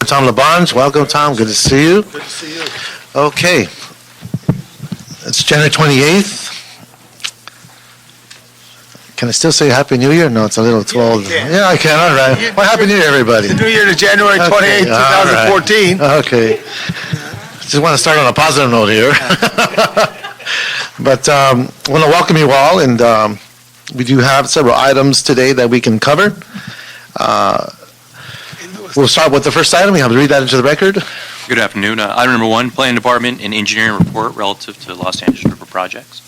Tom LaBonge. Welcome, Tom. Good to see you. Good to see you. Okay. It's January 28th. Can I still say Happy New Year? No, it's a little too old. Yeah, I can. All right. Well, Happy New Year, everybody. New Year to January 28th, Okay, 2014. Okay. Just want to start on a positive note here. But I want to welcome you all, and we do have several items today that we can cover. We'll start with the first item. We have to read that into the record. Good afternoon. Item number 1, Planning Department and Engineering Report relative to Los Angeles River projects.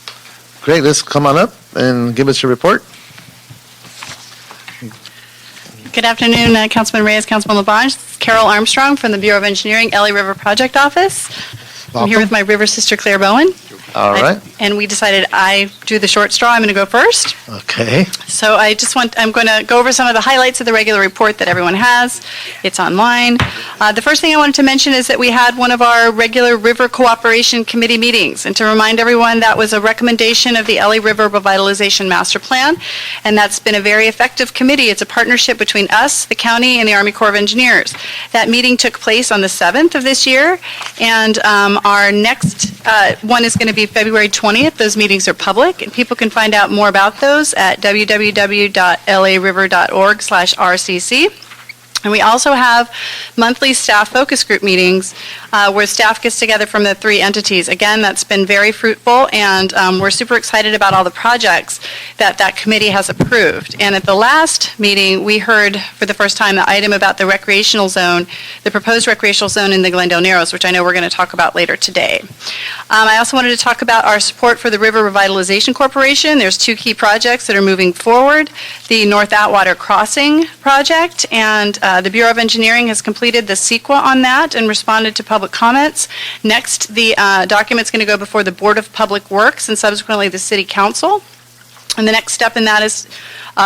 Great. Let's come on up and give us your report. Good afternoon, Councilman Reyes, Councilman LaBonge. This is Carol Armstrong from the Bureau of Engineering, LA River Project Office. I'm here with my river sister, Claire Bowen. All right. And we decided I do the short straw. I'm going to go first. Okay. So I'm going to go over some of the highlights of the regular report that everyone has. It's online. The first thing I wanted to mention is that we had one of our regular River Cooperation Committee meetings. And to remind everyone, that was a recommendation of the LA River Revitalization Master Plan. And that's been a very effective committee. It's a partnership between us, the county, and the Army Corps of Engineers. That meeting took place on the 7th of this year. And our next one is going to be February 20th. Those meetings are public, and people can find out more about those at www.lariver.org/RCC. And we also have monthly staff focus group meetings where staff gets together from the three entities. Again, that's been very fruitful, and we're super excited about all the projects that committee has approved. And at the last meeting, we heard for the first time the item about the recreational zone, the proposed recreational zone in the Glendale Narrows, which I know we're going to talk about later today. I also wanted to talk about our support for the River Revitalization Corporation. There's two key projects that are moving forward, the North Atwater Crossing project, and the Bureau of Engineering has completed the CEQA on that and responded to public comments. Next, the document's going to go before the Board of Public Works and subsequently the City Council. And the next step in that is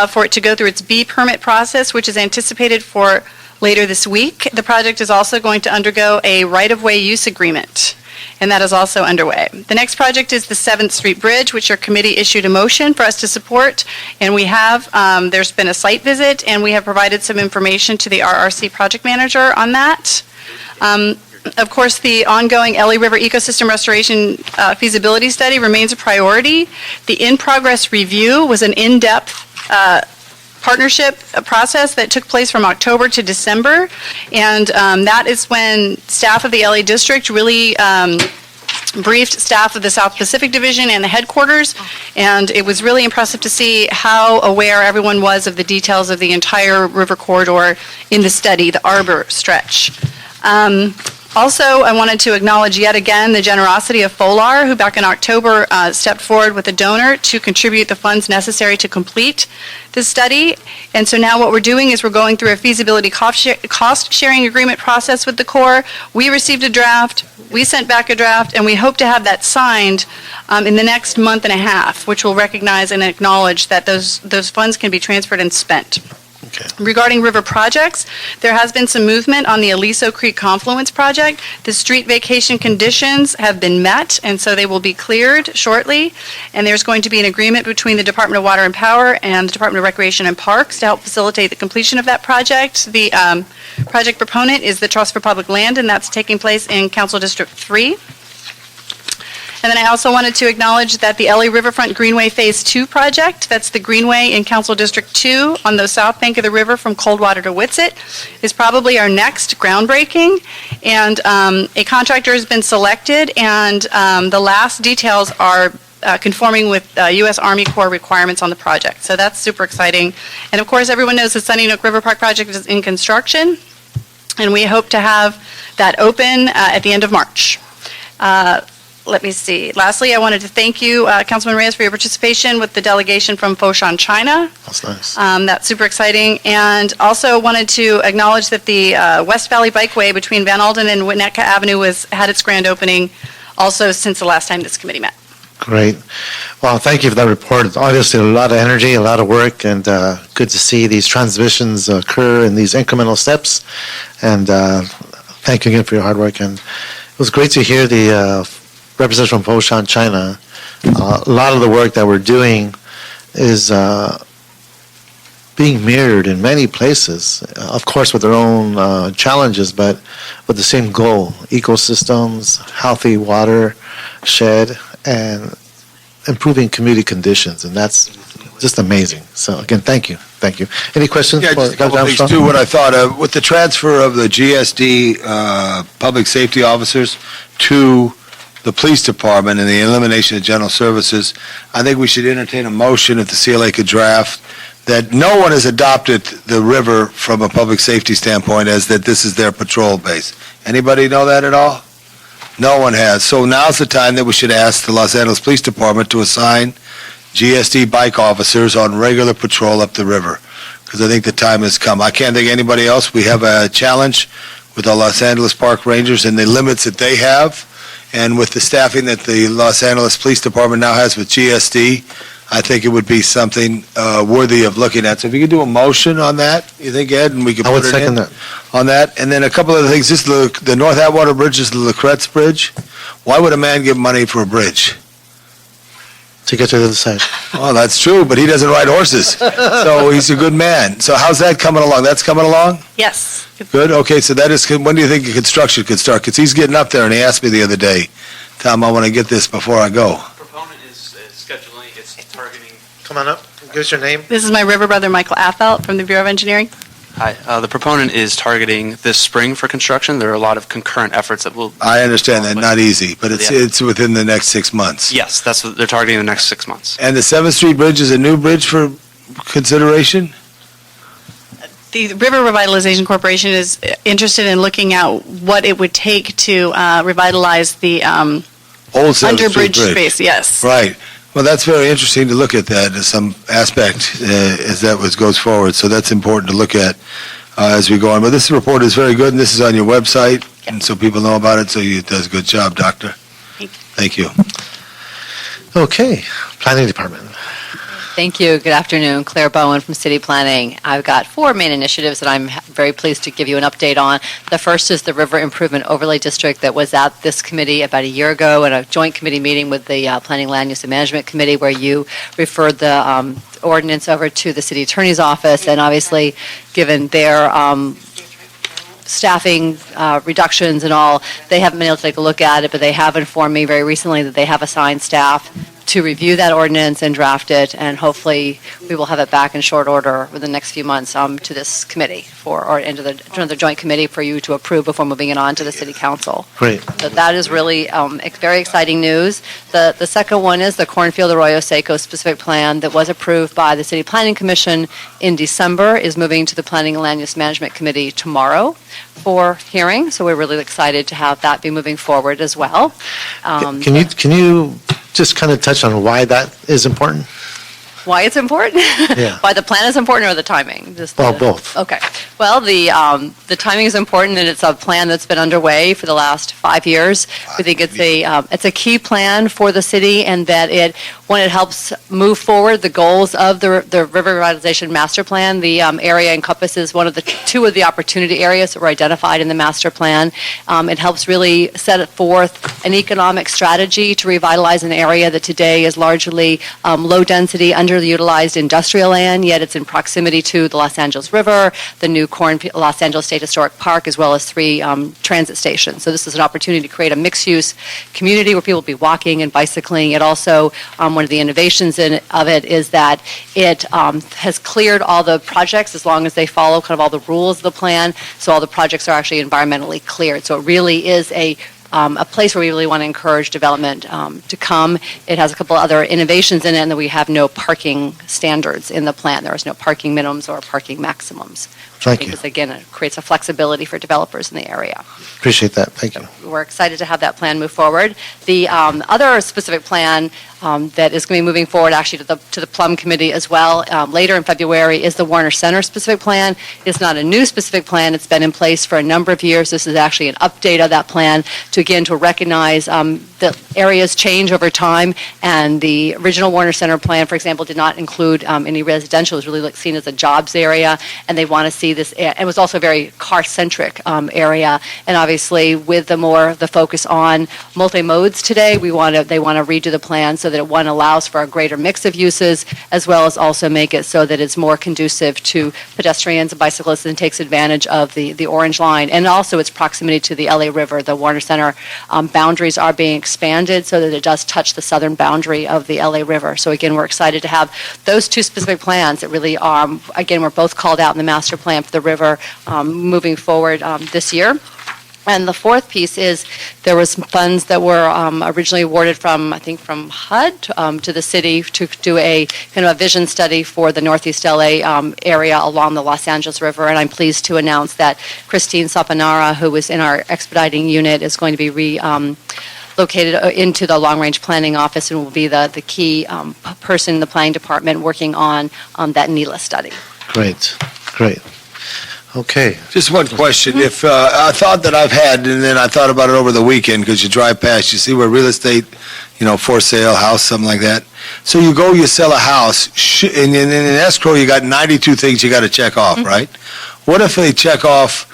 for it to go through its B permit process, which is anticipated for later this week. The project is also going to undergo a right-of-way use agreement, and that is also underway. The next project is the 7th Street Bridge, which your committee issued a motion for us to support, and we have, there's been a site visit, and we have provided some information to the RRC project manager on that. Of course, the ongoing LA River Ecosystem Restoration feasibility study remains a priority. The in-progress review was an in-depth partnership process that took place from October to December, and that is when staff of the LA District really briefed staff of the South Pacific Division and the headquarters, and it was really impressive to see how aware everyone was of the details of the entire river corridor in the study, the Arbor stretch. Also, I wanted to acknowledge yet again the generosity of FOLAR, who back in October stepped forward with a donor to contribute the funds necessary to complete this study. And so now what we're doing is we're going through a feasibility cost-sharing agreement process with the Corps. We received a draft, we sent back a draft, and we hope to have that signed in the next month and a half, which will recognize and acknowledge that those funds can be transferred and spent. Okay. Regarding river projects, there has been some movement on the Aliso Creek Confluence project. The street vacation conditions have been met, and so they will be cleared shortly. And there's going to be an agreement between the Department of Water and Power and the Department of Recreation and Parks to help facilitate the completion of that project. The project proponent is the Trust for Public Land, and that's taking place in Council District 3. And then I also wanted to acknowledge that the LA Riverfront Greenway Phase 2 project, that's the Greenway in Council District 2 on the south bank of the river from Coldwater to Whitsett, is probably our next groundbreaking. And a contractor has been selected, and the last details are conforming with U.S. Army Corps requirements on the project. So that's super exciting. And of course, everyone knows the Sunny Nook River Park project is in construction, and we hope to have that open at the end of March. Let me see. Lastly, I wanted to thank you, Councilman Reyes, for your participation with the delegation from Foshan, China. That's nice. That's super exciting. And also wanted to acknowledge that the West Valley Bikeway between Van Alden and Winnetka Avenue had its grand opening also since the last time this committee met. Great. Well, thank you for that report. It's obviously a lot of energy, a lot of work, and good to see these transitions occur in these incremental steps. And thank you again for your hard work. And it was great to hear the representative from Foshan, China. A lot of the work that we're doing is being mirrored in many places, of course with their own challenges, but with the same goal: ecosystems, healthy water shed, and improving community conditions. And that's just amazing. So again, thank you. Thank you. Any questions? Yeah, for just a couple Dr. of things Armstrong? too, what I thought of, with the transfer of the GSD public safety officers to the police department and the elimination of general services, I think we should entertain a motion if the CLA could draft that no one has adopted the river from a public safety standpoint as that this is their patrol base. Anybody know that at all? No one has. So now's the time that we should ask the Los Angeles Police Department to assign GSD bike officers on regular patrol up the river, because I think the time has come. I can't think of anybody else. We have a challenge with the Los Angeles Park Rangers and the limits that they have, and with the staffing that the Los Angeles Police Department now has with GSD, I think it would be something worthy of looking at. So if you could do a motion on that, you think, Ed, and we could I would put it in second that. on that. And then a couple other things, just the North Atwater Bridge is the Lacrette's Bridge. Why would a man give money for a bridge? To get to the other side. Oh, that's true, but he doesn't ride horses, so he's a good man. So how's that coming along? That's coming along? Yes. Good, okay, so that is, when do you think the construction could start? Because he's getting up there, and he asked me the other day, Tom, I want to get this before I go. Proponent is scheduling, it's targeting. Come on up. Give us your name. This is my river brother, Michael Affelt from the Bureau of Engineering. Hi, the proponent is targeting this spring for construction. There are a lot of concurrent efforts that will. I understand that, not easy, but it's within the next 6 months. Yes, that's what they're targeting in the next 6 months. And the 7th Street Bridge is a new bridge for consideration? The River Revitalization Corporation is interested in looking at what it would take to revitalize the Old 7th Street underbridge Bridge. space, yes. Right. Well, that's very interesting to look at that as some aspect as that goes forward. So that's important to look at as we go on. But this report is very good, and this is on your website, and so people know about it. So it does a good job, Doctor. Thank you. Okay. Planning Department. Thank you. Good afternoon. Claire Bowen from City Planning. I've got 4 main initiatives that I'm very pleased to give you an update on. The first is the River Improvement Overlay District that was at this committee about a year ago in a joint committee meeting with the Planning, Land Use, and Management Committee, where you referred the ordinance over to the City Attorney's Office, and obviously, given their staffing reductions and all, they haven't been able to take a look at it, but they have informed me very recently that they have assigned staff to review that ordinance and draft it, and hopefully we will have it back in short order within the next few months to this committee or into the joint committee for you to approve before moving it on to the City Council. Great. So that is really very exciting news. The second one is the Cornfield Arroyo Seco specific plan that was approved by the City Planning Commission in December is moving to the Planning and Land Use Management Committee tomorrow for hearing. So we're really excited to have that be moving forward as well. Can you just kind of touch on why that is important? Why it's important? Yeah. Why the plan is important or the timing? Well, both. Okay. Well, the timing is important, and it's a plan that's been underway for the last 5 years. We think it's a key plan for the city, and that when it helps move forward the goals of the River Revitalization Master Plan. The area encompasses two of the opportunity areas that were identified in the master plan. It helps really set forth an economic strategy to revitalize an area that today is largely low density, underutilized industrial land, yet it's in proximity to the Los Angeles River, the new Los Angeles State Historic Park, as well as 3 transit stations. So this is an opportunity to create a mixed-use community where people will be walking and bicycling. It also, one of the innovations of it is that it has cleared all the projects as long as they follow kind of all the rules of the plan. So all the projects are actually environmentally cleared. So it really is a place where we really want to encourage development to come. It has a couple other innovations in it, and that we have no parking standards in the plan. There is no parking minimums or parking maximums. Thank you. Because, again, it creates a flexibility for developers in the area. Appreciate that. Thank you. We're excited to have that plan move forward. The other specific plan that is going to be moving forward actually to the Plum Committee as well later in February is the Warner Center specific plan. It's not a new specific plan. It's been in place for a number of years. This is actually an update of that plan to recognize that areas change over time, and the original Warner Center plan, for example, did not include any residential. It was really seen as a jobs area, and they want to see this. It was also a very car-centric area, and obviously with the focus on multi-modes today, they want to redo the plan so that it, one, allows for a greater mix of uses, as well as also make it so that it's more conducive to pedestrians and bicyclists and takes advantage of the orange line. And also its proximity to the LA River. The Warner Center boundaries are being expanded so that it does touch the southern boundary of the LA River. So again, we're excited to have those two specific plans that really are, again, we're both called out in the master plan for the river moving forward this year. And the fourth piece is there was some funds that were originally awarded from, I think, from HUD to the city to do a kind of a vision study for the Northeast LA area along the Los Angeles River. And I'm pleased to announce that Christine Sapanara, who was in our expediting unit, is going to be located into the long-range planning office and will be the key person in the planning department working on that NELA study. Great. Okay. Just one question. If a thought that I've had, and then I thought about it over the weekend, because you drive past, you see where real estate, for sale, house, something like that. So you go, you sell a house, and in escrow, you got 92 things you got to check off, right? What if they check off,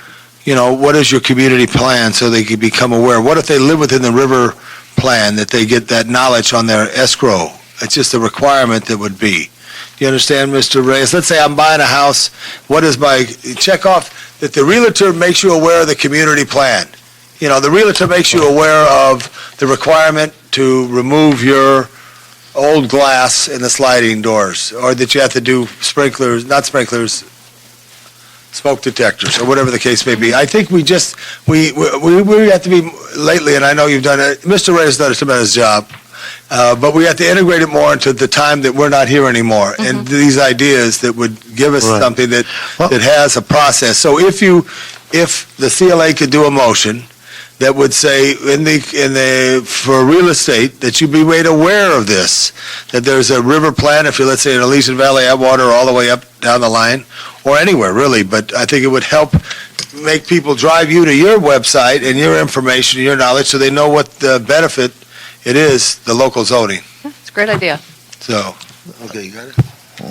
what is your community plan so they can become aware? What if they live within the river plan, that they get that knowledge on their escrow? It's just a requirement that would be. You understand, Mr. Reyes? Let's say I'm buying a house. What is my check off? That the realtor makes you aware of the community plan. The realtor makes you aware of the requirement to remove your old glass in the sliding doors, or that you have to do smoke detectors, or whatever the case may be. I think we have to be lately, and I know you've done it. Mr. Reyes has done a tremendous job. But we have to integrate it more into the time that we're not here anymore, and these ideas that would give us something that has a process. So if the CLA could do a motion that would say for real estate that you be made aware of this, that there's a river plan, if you're, let's say, in Elysian Valley, Atwater, all the way up down the line, or anywhere really, but I think it would help make people drive you to your website and your information, your knowledge, so they know what the benefit it is, the local zoning. It's a great idea. So, okay, you got it?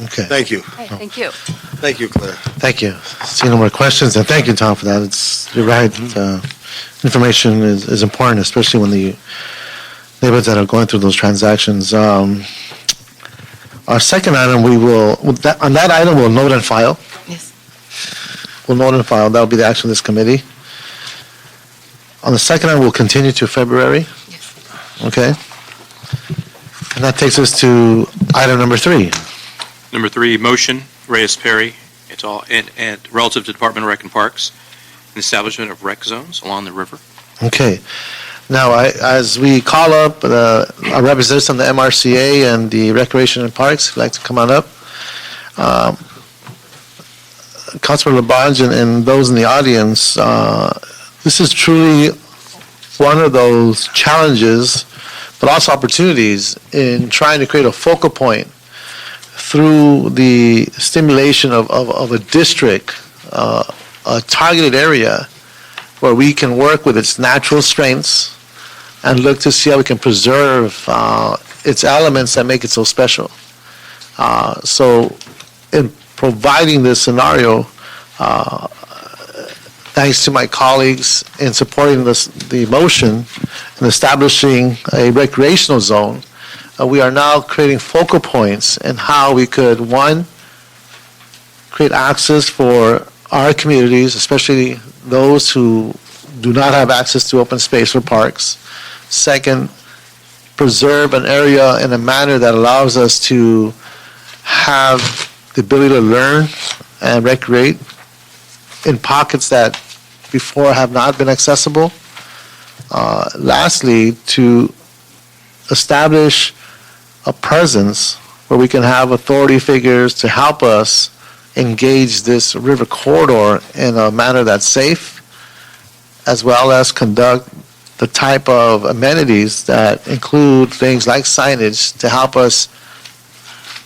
Okay. Thank you. Okay, thank you. Thank you, Claire. Thank you. See no more questions, and thank you, Tom, for that. You're right. Information is important, especially when the neighborhoods that are going through those transactions. Our second item, on that item, we'll note and file. Yes. We'll note and file. That'll be the action of this committee. On the second item, we'll continue to February. Okay. And that takes us to item number 3. Number 3, motion, Reyes Perry, et al., and relative to Department of Rec and Parks, and establishment of rec zones along the river. Okay. Now, as we call up our representatives from the MRCA and the Recreation and Parks, who'd like to come on up. Councilor Labange and those in the audience, this is truly one of those challenges, but also opportunities in trying to create a focal point through the stimulation of a district, a targeted area where we can work with its natural strengths and look to see how we can preserve its elements that make it so special. So in providing this scenario, thanks to my colleagues in supporting the motion and establishing a recreational zone, we are now creating focal points in how we could, one, create access for our communities, especially those who do not have access to open space or parks. Second, preserve an area in a manner that allows us to have the ability to learn and recreate in pockets that before have not been accessible. Lastly, to establish a presence where we can have authority figures to help us engage this river corridor in a manner that's safe, as well as conduct the type of amenities that include things like signage to help us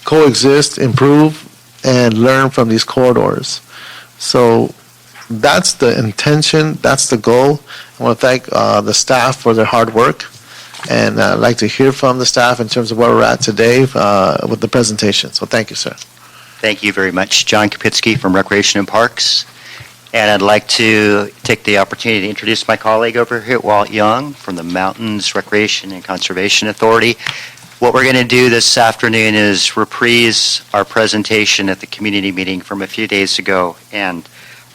coexist, improve, and learn from these corridors. So that's the intention, that's the goal. I want to thank the staff for their hard work, and I'd like to hear from the staff in terms of where we're at today with the presentation. So thank you, sir. Thank you very much. John Kapitsky from Recreation and Parks. And I'd like to take the opportunity to introduce my colleague over here, Walt Young, from the Mountains Recreation and Conservation Authority. What we're going to do this afternoon is reprise our presentation at the community meeting from a few days ago and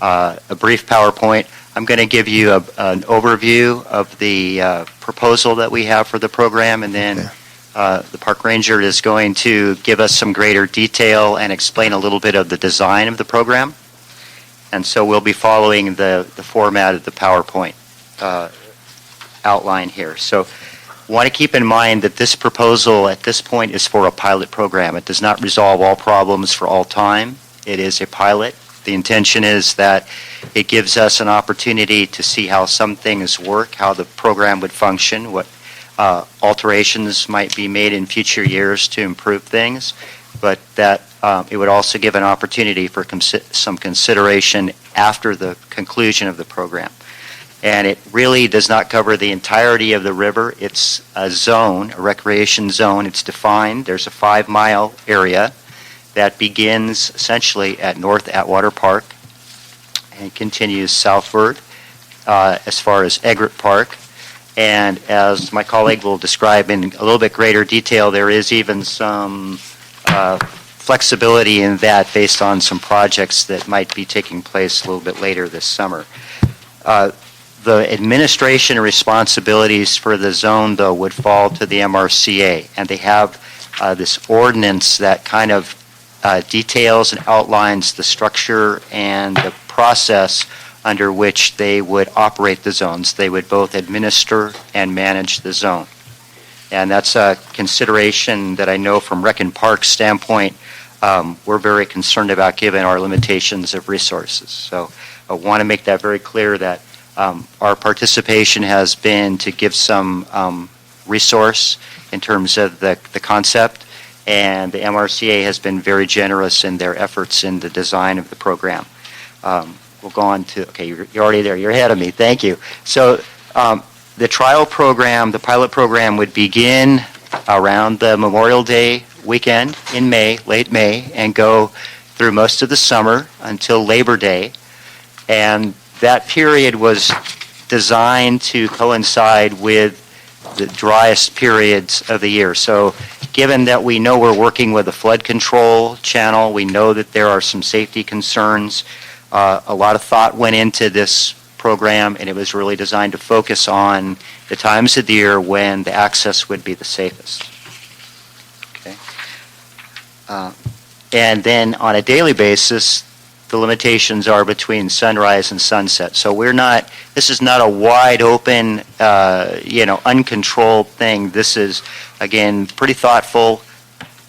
a brief PowerPoint. I'm going to give you an overview of the proposal that we have for the program, and then the park ranger is going to give us some greater detail and explain a little bit of the design of the program. And so we'll be following the format of the PowerPoint outline here. So want to keep in mind that this proposal at this point is for a pilot program. It does not resolve all problems for all time. It is a pilot. The intention is that it gives us an opportunity to see how some things work, how the program would function, what alterations might be made in future years to improve things, but that it would also give an opportunity for some consideration after the conclusion of the program. And it really does not cover the entirety of the river. It's a zone, a recreation zone. It's defined. There's a 5-mile area that begins essentially at North Atwater Park and continues southward as far as Egret Park. And as my colleague will describe in a little bit greater detail, there is even some flexibility in that based on some projects that might be taking place a little bit later this summer. The administration and responsibilities for the zone, though, would fall to the MRCA, and they have this ordinance that kind of details and outlines the structure and the process under which they would operate the zones. They would both administer and manage the zone. And that's a consideration that I know from Rec and Park's standpoint we're very concerned about given our limitations of resources. So I want to make that very clear that our participation has been to give some resource in terms of the concept, and the MRCA has been very generous in their efforts in the design of the program. We'll go on to, okay, you're already there, you're ahead of me, thank you. So the trial program, the pilot program would begin around the Memorial Day weekend in May, late May, and go through most of the summer until Labor Day. And that period was designed to coincide with the driest periods of the year. So given that we know we're working with a flood control channel, we know that there are some safety concerns, a lot of thought went into this program, and it was really designed to focus on the times of the year when the access would be the safest. Okay. And then on a daily basis, the limitations are between sunrise and sunset. So this is not a wide open, uncontrolled thing. This is, again, pretty thoughtful,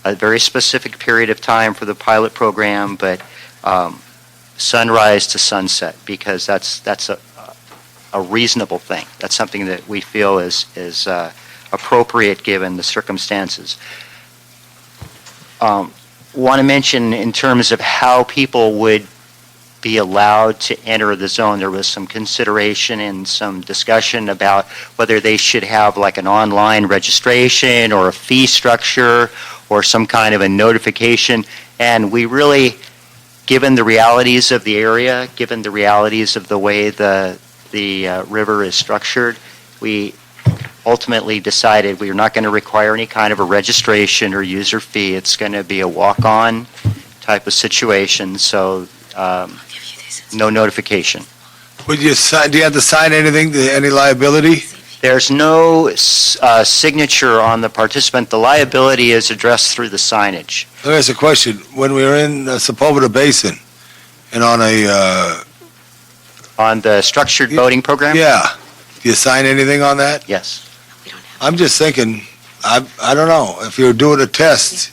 a very specific period of time for the pilot program, but sunrise to sunset, because that's a reasonable thing. That's something that we feel is appropriate given the circumstances. Want to mention in terms of how people would be allowed to enter the zone, there was some consideration and some discussion about whether they should have like an online registration or a fee structure or some kind of a notification. And we really, given the realities of the area, given the realities of the way the river is structured, we ultimately decided we are not going to require any kind of a registration or user fee. It's going to be a walk-on type of situation, so no notification. Do you have to sign anything, any liability? There's no signature on the participant. The liability is addressed through the signage. Let me ask a question. When we were in Sepulveda Basin and on On the structured boating program? Yeah. Do you sign anything on that? Yes. I'm just thinking, I don't know, if you're doing a test,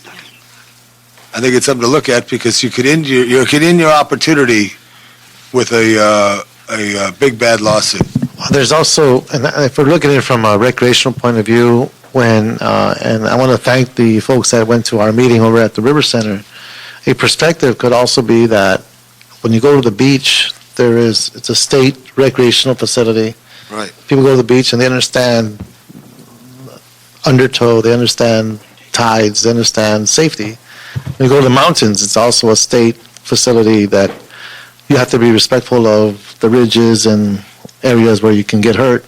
I think it's something to look at, because you could end your opportunity with a big bad lawsuit. There's also, and if we're looking at it from a recreational point of view, and I want to thank the folks that went to our meeting over at the River Center, a perspective could also be that when you go to the beach, it's a state recreational facility. Right. People go to the beach and they understand undertow, they understand tides, they understand safety. When you go to the mountains, it's also a state facility that you have to be respectful of the ridges and areas where you can get hurt.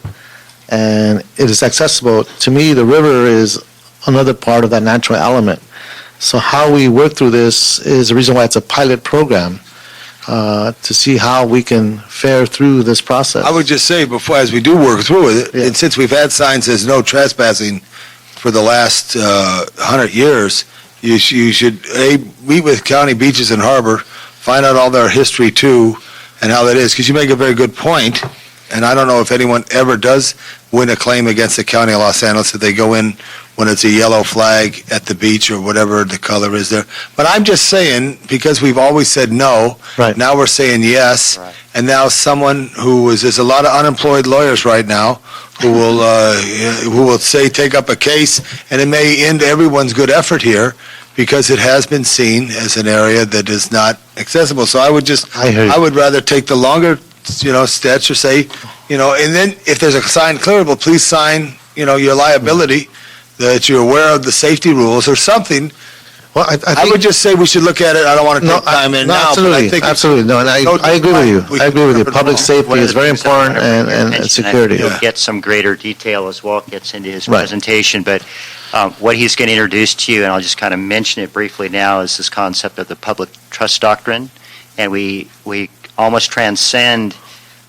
And it is accessible. To me, the river is another part of that natural element. So how we work through this is the reason why it's a pilot program, to see how we can fare through this process. I would just say before, as we do work through it, Yeah. and since we've had signs that says no trespassing for the last 100 years, you should, meet with county beaches and harbor, find out all their history too, and how that is, because you make a very good point, and I don't know if anyone ever does win a claim against the county of Los Angeles if they go in when it's a yellow flag at the beach or whatever the color is there. But I'm just saying, because we've always said no, Right. now we're saying yes, Right. and now someone there's a lot of unemployed lawyers right now who will say, take up a case, and it may end everyone's good effort here, because it has been seen as an area that is not accessible. So I hear you. I would rather take the longer, stretch, or say, and then if there's a sign clearable, please sign, your liability, that you're aware of the safety rules or something. Well, I I think, would just say we should look at it. I don't want to take time in now, but I absolutely, think. absolutely, no, and No, I agree with you. we I can agree with you. cover it Public all. safety One of is the very things that I important, wanna and mention, I security. think You'll get some greater detail as Walt gets into his Right. presentation, but what he's going to introduce to you, and I'll just kind of mention it briefly now, is this concept of the public trust doctrine, and we almost transcend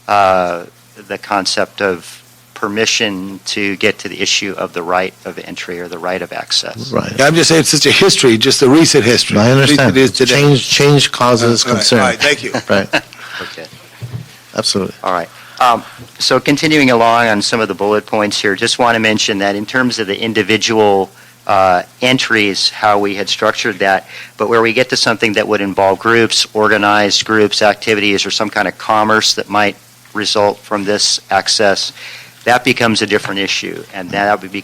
the concept of permission to get to the issue of the right of entry or the right of access. Right. Yeah, I'm just saying, it's such a history, just the recent history. I understand. It is today. Change causes All right, concern. All right, thank you. Right, Okay. absolutely. All right. So continuing along on some of the bullet points here, just want to mention that in terms of the individual entries, how we had structured that, but where we get to something that would involve groups, organized groups, activities, or some kind of commerce that might result from this access, that becomes a different issue, and that would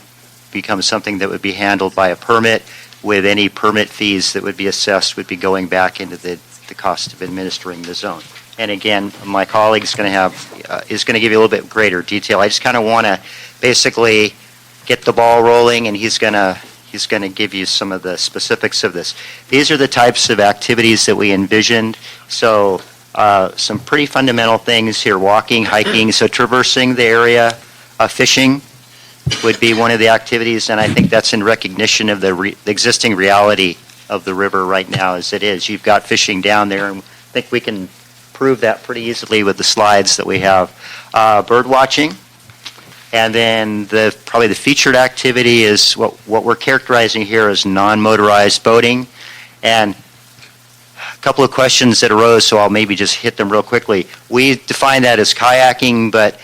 become something that would be handled by a permit, with any permit fees that would be assessed would be going back into the cost of administering the zone. And again, my colleague's going to is going to give you a little bit greater detail. I just kind of want to basically get the ball rolling, and he's going to give you some of the specifics of this. These are the types of activities that we envisioned. So some pretty fundamental things here: walking, hiking, so traversing the area. Fishing would be one of the activities, and I think that's in recognition of the existing reality of the river right now as it is. You've got fishing down there, and I think we can prove that pretty easily with the slides that we have. Bird watching, and then probably the featured activity is what we're characterizing here as non-motorized boating. And a couple of questions that arose, so I'll maybe just hit them real quickly. We define that as kayaking, but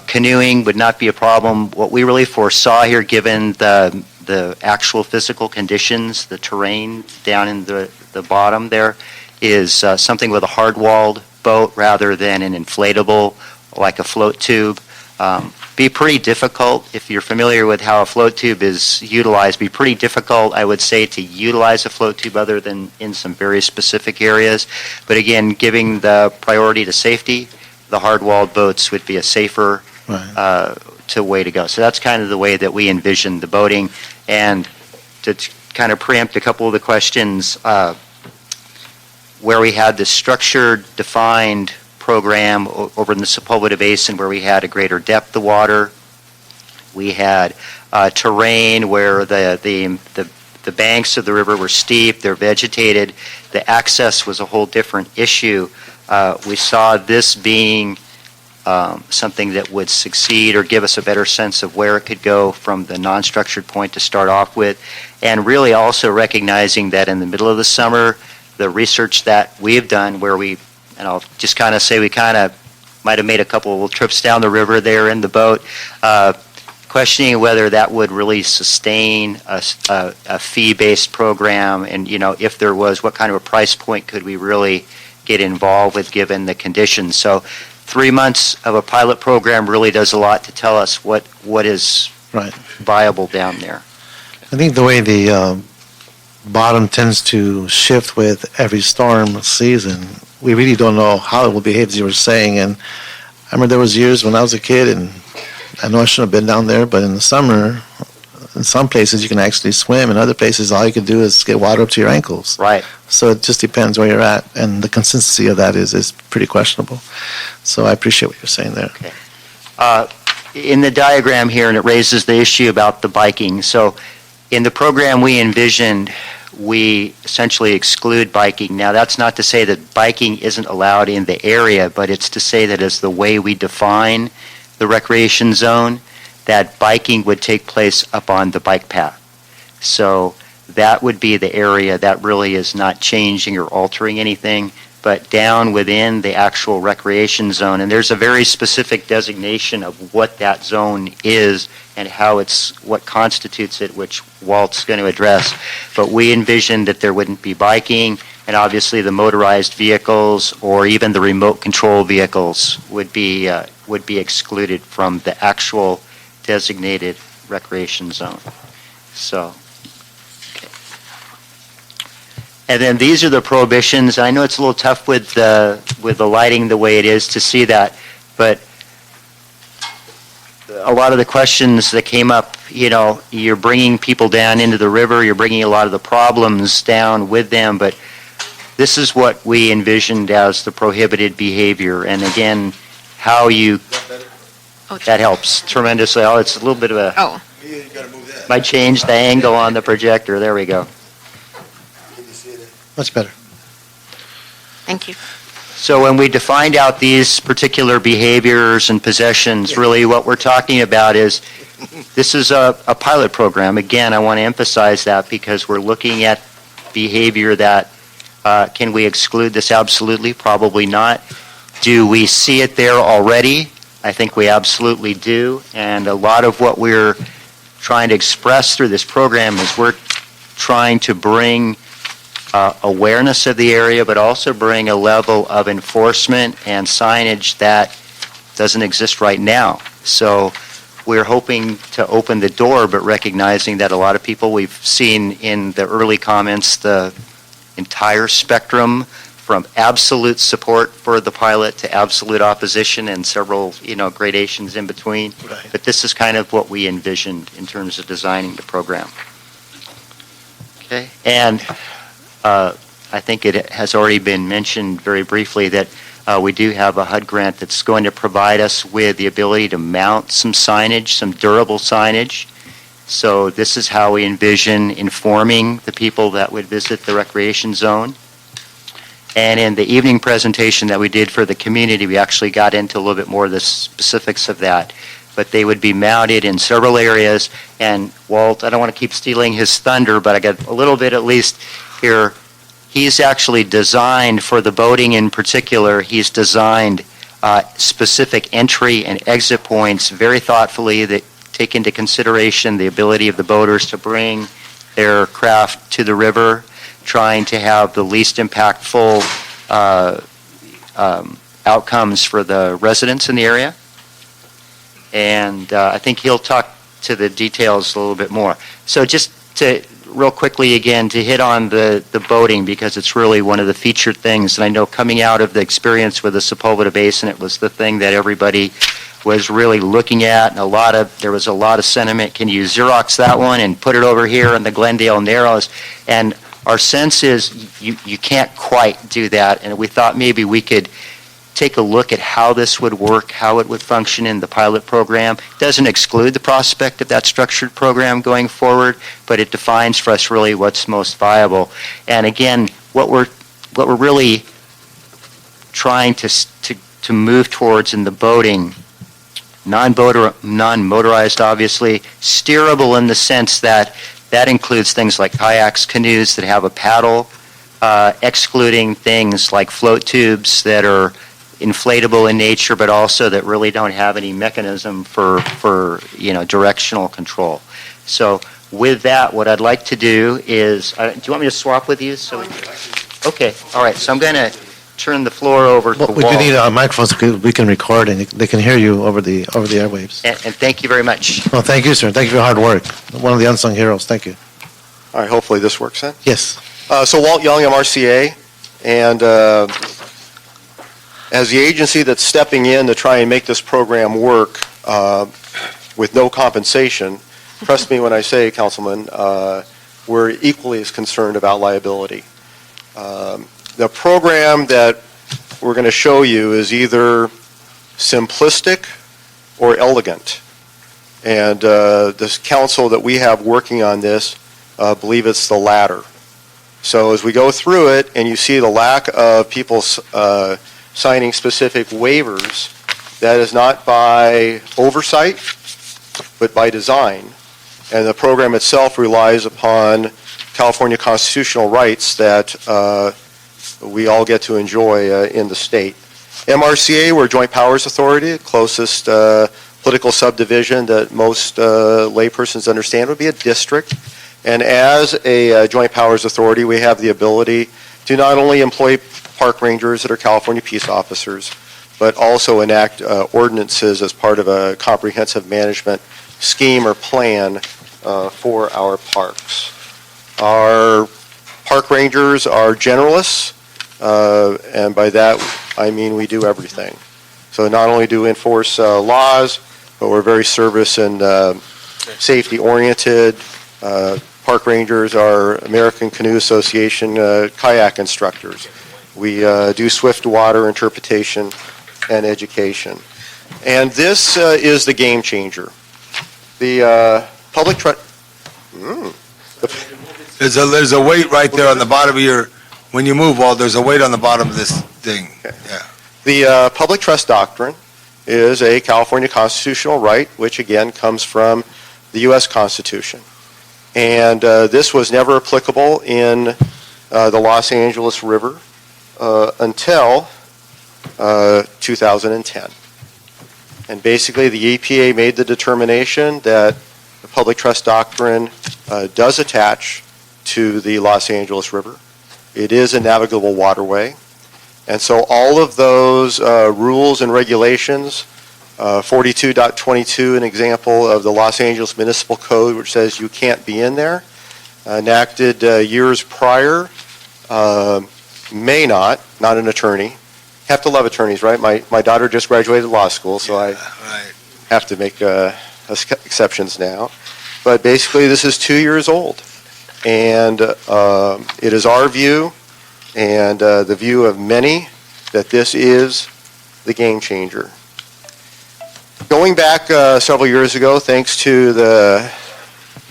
canoeing would not be a problem. What we really foresaw here, given the actual physical conditions, the terrain down in the bottom there, is something with a hard-walled boat rather than an inflatable, like a float tube. Be pretty difficult, if you're familiar with how a float tube is utilized, be pretty difficult, I would say, to utilize a float tube other than in some very specific areas. But again, giving the priority to safety, the hard-walled boats would be a safer way to go. So that's kind of the way that we envision the boating. And to kind of preempt a couple of the questions, where we had this structured, defined program over in the Sepulveda Basin where we had a greater depth of water, we had terrain where the banks of the river were steep, they're vegetated, the access was a whole different issue. We saw this being something that would succeed or give us a better sense of where it could go from the non-structured point to start off with, and really also recognizing that in the middle of the summer, the research that we've done where and I'll just kind of say we kind of might have made a couple of trips down the river there in the boat, questioning whether that would really sustain a fee-based program, and if there was, what kind of a price point could we really get involved with given the conditions. So 3 months of a pilot program really does a lot to tell us what is viable down there. I think the way the bottom tends to shift with every storm season, we really don't know how it will behave, as you were saying. And I remember there was years when I was a kid, and I know I shouldn't have been down there, but in the summer, in some places you can actually swim, in other places all you can do is get water up to your ankles. Right. So it just depends where you're at, and the consistency of that is pretty questionable. So I appreciate what you're saying there. Okay. In the diagram here, and it raises the issue about the biking. So In the program we envisioned, we essentially exclude biking. Now, that's not to say that biking isn't allowed in the area, but it's to say that as the way we define the recreation zone, that biking would take place up on the bike path. So that would be the area that really is not changing or altering anything, but down within the actual recreation zone. And there's a very specific designation of what that zone is and how what constitutes it, which Walt's going to address. But we envisioned that there wouldn't be biking, and obviously the motorized vehicles or even the remote control vehicles would be excluded from the actual designated recreation zone. So, okay. And then these are the prohibitions. I know it's a little tough with the lighting the way it is to see that, but a lot of the questions that came up, you're bringing people down into the river, you're bringing a lot of the problems down with them, but this is what we envisioned as the prohibited behavior. And again, how you... That helps tremendously. Oh, it's a little bit of a... Oh. Might change the angle on the projector. There we go. Much better. Thank you. So when we defined out these particular behaviors and possessions, really what we're talking about is this is a pilot program. Again, I want to emphasize that because we're looking at behavior that can we exclude this? Absolutely, probably not. Do we see it there already? I think we absolutely do. And a lot of what we're trying to express through this program is we're trying to bring awareness of the area, but also bring a level of enforcement and signage that doesn't exist right now. So we're hoping to open the door, but recognizing that a lot of people, we've seen in the early comments the entire spectrum from absolute support for the pilot to absolute opposition and several, gradations in between. Right. But this is kind of what we envisioned in terms of designing the program. Okay, and I think it has already been mentioned very briefly that we do have a HUD grant that's going to provide us with the ability to mount some signage, some durable signage. So this is how we envision informing the people that would visit the recreation zone. And in the evening presentation that we did for the community, we actually got into a little bit more of the specifics of that. But they would be mounted in several areas. And Walt, I don't want to keep stealing his thunder, but I got a little bit at least here. He's actually designed for the boating in particular, he's designed specific entry and exit points very thoughtfully that take into consideration the ability of the boaters to bring their craft to the river, trying to have the least impactful outcomes for the residents in the area. And I think he'll talk to the details a little bit more. So just to real quickly again to hit on the boating, because it's really one of the featured things. And I know coming out of the experience with the Sepulveda Basin, it was the thing that everybody was really looking at, and there was a lot of sentiment. Can you Xerox that one and put it over here in the Glendale Narrows? And our sense is you can't quite do that, and we thought maybe we could take a look at how this would work, how it would function in the pilot program. It doesn't exclude the prospect of that structured program going forward, but it defines for us really what's most viable. And again, what we're really trying to move towards in the boating, non-motorized obviously, steerable in the sense that includes things like kayaks, canoes that have a paddle, excluding things like float tubes that are inflatable in nature, but also that really don't have any mechanism for directional control. So with that, what I'd like to do is, do you want me to swap with you? Okay, all right. So I'm going to turn the floor over to Well, we Walt. do need microphones so we can record and they can hear you over the airwaves. And thank you very much. Well, thank you, sir. Thank you for your hard work. One of the unsung heroes. Thank you. All right, hopefully this works then. Yes. So Walt Young, I'm RCA, and as the agency that's stepping in to try and make this program work with no compensation, trust me when I say, Councilman, we're equally as concerned about liability. The program that we're going to show you is either simplistic or elegant. And this council that we have working on this believe it's the latter. So as we go through it and you see the lack of people signing specific waivers, that is not by oversight, but by design. And the program itself relies upon California constitutional rights that we all get to enjoy in the state. MRCA, we're a joint powers authority, the closest political subdivision that most laypersons understand would be a district. And as a joint powers authority, we have the ability to not only employ park rangers that are California peace officers, but also enact ordinances as part of a comprehensive management scheme or plan for our parks. Our park rangers are generalists, and by that I mean we do everything. So not only do we enforce laws, but we're very service and safety-oriented. Park rangers are American Canoe Association kayak instructors. We do swift water interpretation and education. And this is the game changer. The public There's a weight right there on the bottom of your, when you move, Walt, there's a weight on the bottom of this thing. Okay. Yeah. The public trust doctrine is a California constitutional right, which again comes from the U.S. Constitution. And this was never applicable in the Los Angeles River until 2010. And basically the EPA made the determination that the public trust doctrine does attach to the Los Angeles River. It is a navigable waterway. And so all of those rules and regulations, 42.22, an example of the Los Angeles Municipal Code, which says you can't be in there, enacted years prior, may not an attorney. Have to love attorneys, right? My daughter just graduated law school, so I have to make exceptions now. But basically, this is 2 years old. And it is our view, and the view of many, that this is the game changer. Going back several years ago, thanks to the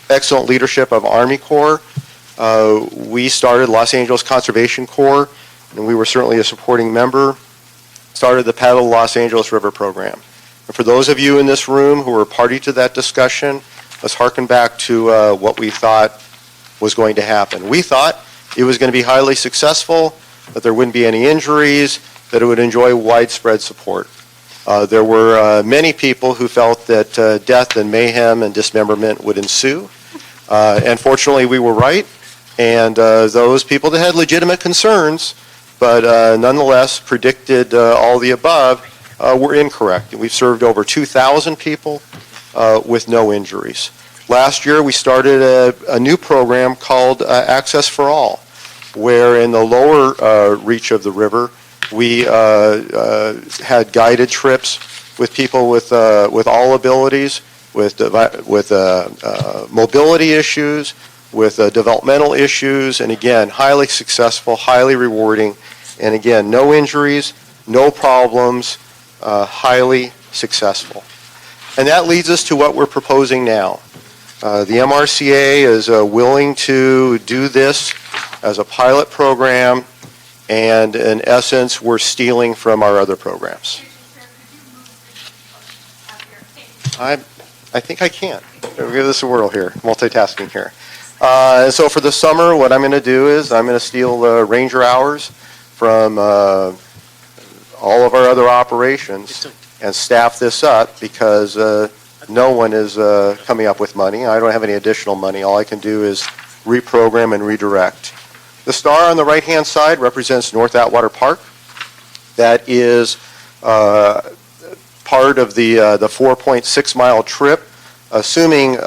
excellent leadership of Army Corps, we started Los Angeles Conservation Corps, and we were certainly a supporting member, started the Paddle Los Angeles River program. And for those of you in this room who were party to that discussion, let's harken back to what we thought was going to happen. We thought it was going to be highly successful, that there wouldn't be any injuries, that it would enjoy widespread support. There were many people who felt that death and mayhem and dismemberment would ensue. And fortunately, we were right. And those people that had legitimate concerns, but nonetheless predicted all the above, were incorrect. And we've served over 2,000 people with no injuries. Last year, we started a new program called Access for All, where in the lower reach of the river, we had guided trips with people with all abilities, with mobility issues, with developmental issues, and again, highly successful, highly rewarding, and again, no injuries, no problems, highly successful. And that leads us to what we're proposing now. The MRCA is willing to do this as a pilot program, and in essence, we're stealing from our other programs. I think I can. We'll give this a whirl here, multitasking here. So for the summer, what I'm going to do is I'm going to steal ranger hours from all of our other operations and staff this up because no one is coming up with money. I don't have any additional money. All I can do is reprogram and redirect. The star on the right-hand side represents North Atwater Park. That is part of the 4.6-mile trip, assuming...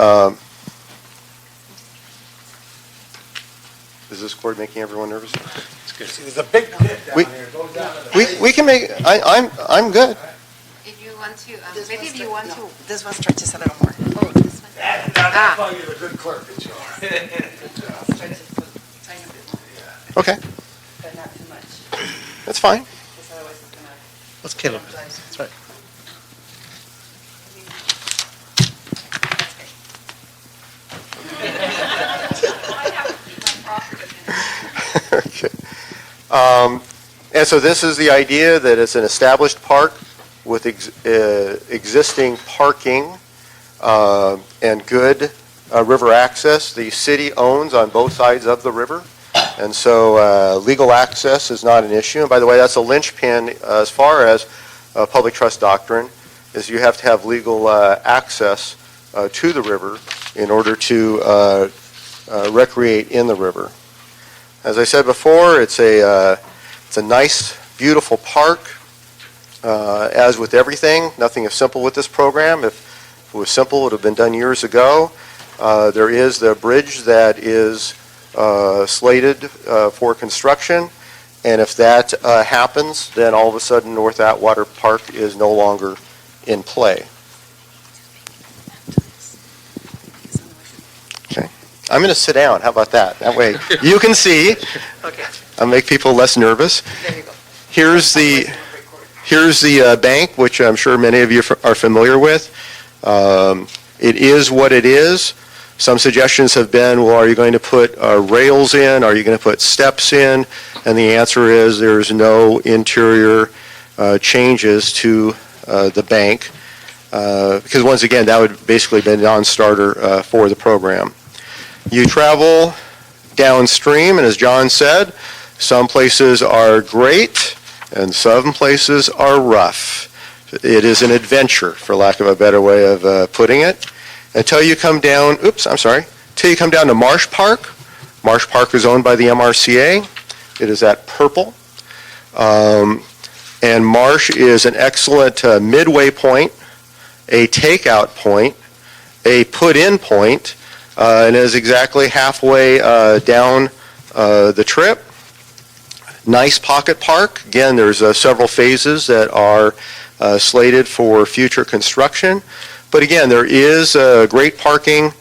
is this cord making everyone nervous? There's a big pit down here. Go down to the We can make... I'm good. If you want to, maybe if one you want no, to. This one stretches a little more. Oh, this one. That's why you're a good clerk, that you are. Stretches a tiny bit more, Okay, but not too much, that's fine. because otherwise it's gonna. Let's kill him. That's right. And so this is the idea that it's an established park with existing parking and good river access. The city owns on both sides of the river, and so legal access is not an issue. And by the way, that's a linchpin as far as public trust doctrine, is you have to have legal access to the river in order to recreate in the river. As I said before, it's a nice, beautiful park. As with everything, nothing is simple with this program. If it was simple, it would have been done years ago. There is the bridge that is slated for construction, and if that happens, then all of a sudden North Atwater Park is no longer in play. Okay, I'm going to sit down. How about that? That way you can see. Okay, I'll make people less nervous. there you go. Here's the bank, which I'm sure many of you are familiar with. It is what it is. Some suggestions have been, well, are you going to put rails in? Are you going to put steps in? And the answer is there's no interior changes to the bank, because once again, that would basically be a non-starter for the program. You travel downstream, and as John said, some places are great and some places are rough. It is an adventure, for lack of a better way of putting it. Until you come down, until you come down to Marsh Park. Marsh Park is owned by the MRCA. It is at Purple. And Marsh is an excellent midway point, a takeout point, a put-in point, and is exactly halfway down the trip. Nice pocket park. Again, there's several phases that are slated for future construction. But again, there is great parking.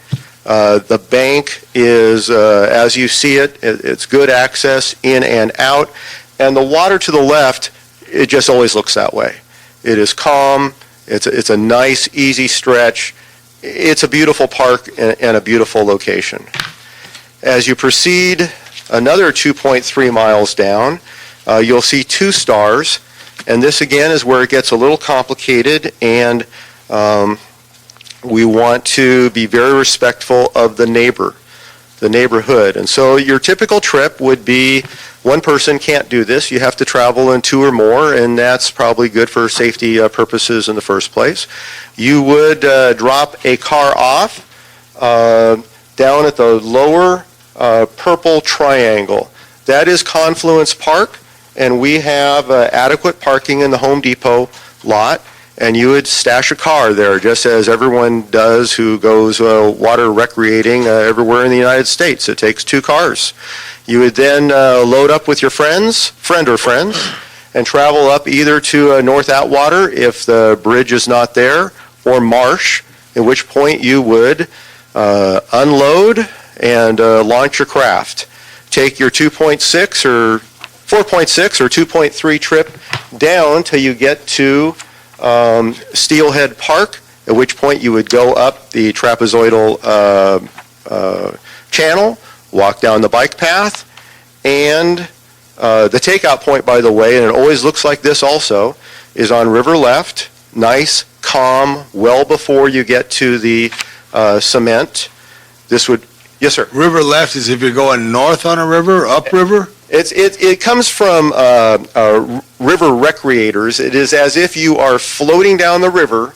The bank is, as you see it, it's good access in and out. And the water to the left, it just always looks that way. It is calm. It's a nice, easy stretch. It's a beautiful park and a beautiful location. As you proceed another 2.3 miles down, you'll see 2 stars. And this, again, is where it gets a little complicated, and we want to be very respectful of the neighborhood. And so your typical trip would be, one person can't do this. You have to travel in 2 or more, and that's probably good for safety purposes in the first place. You would drop a car off down at the lower purple triangle. That is Confluence Park, and we have adequate parking in the Home Depot lot. And you would stash a car there, just as everyone does who goes water recreating everywhere in the United States. It takes 2 cars. You would then load up with your friend or friends, and travel up either to North Atwater if the bridge is not there, or Marsh, at which point you would unload and launch your craft. Take your 2.6 or 4.6 or 2.3 trip down till you get to Steelhead Park, at which point you would go up the trapezoidal channel, walk down the bike path, and the takeout point, by the way, and it always looks like this also, is on River Left, nice, calm, well before you get to the cement. This would, yes, sir? River Left is if you're going north on a river, upriver? It comes from river recreators. It is as if you are floating down the river,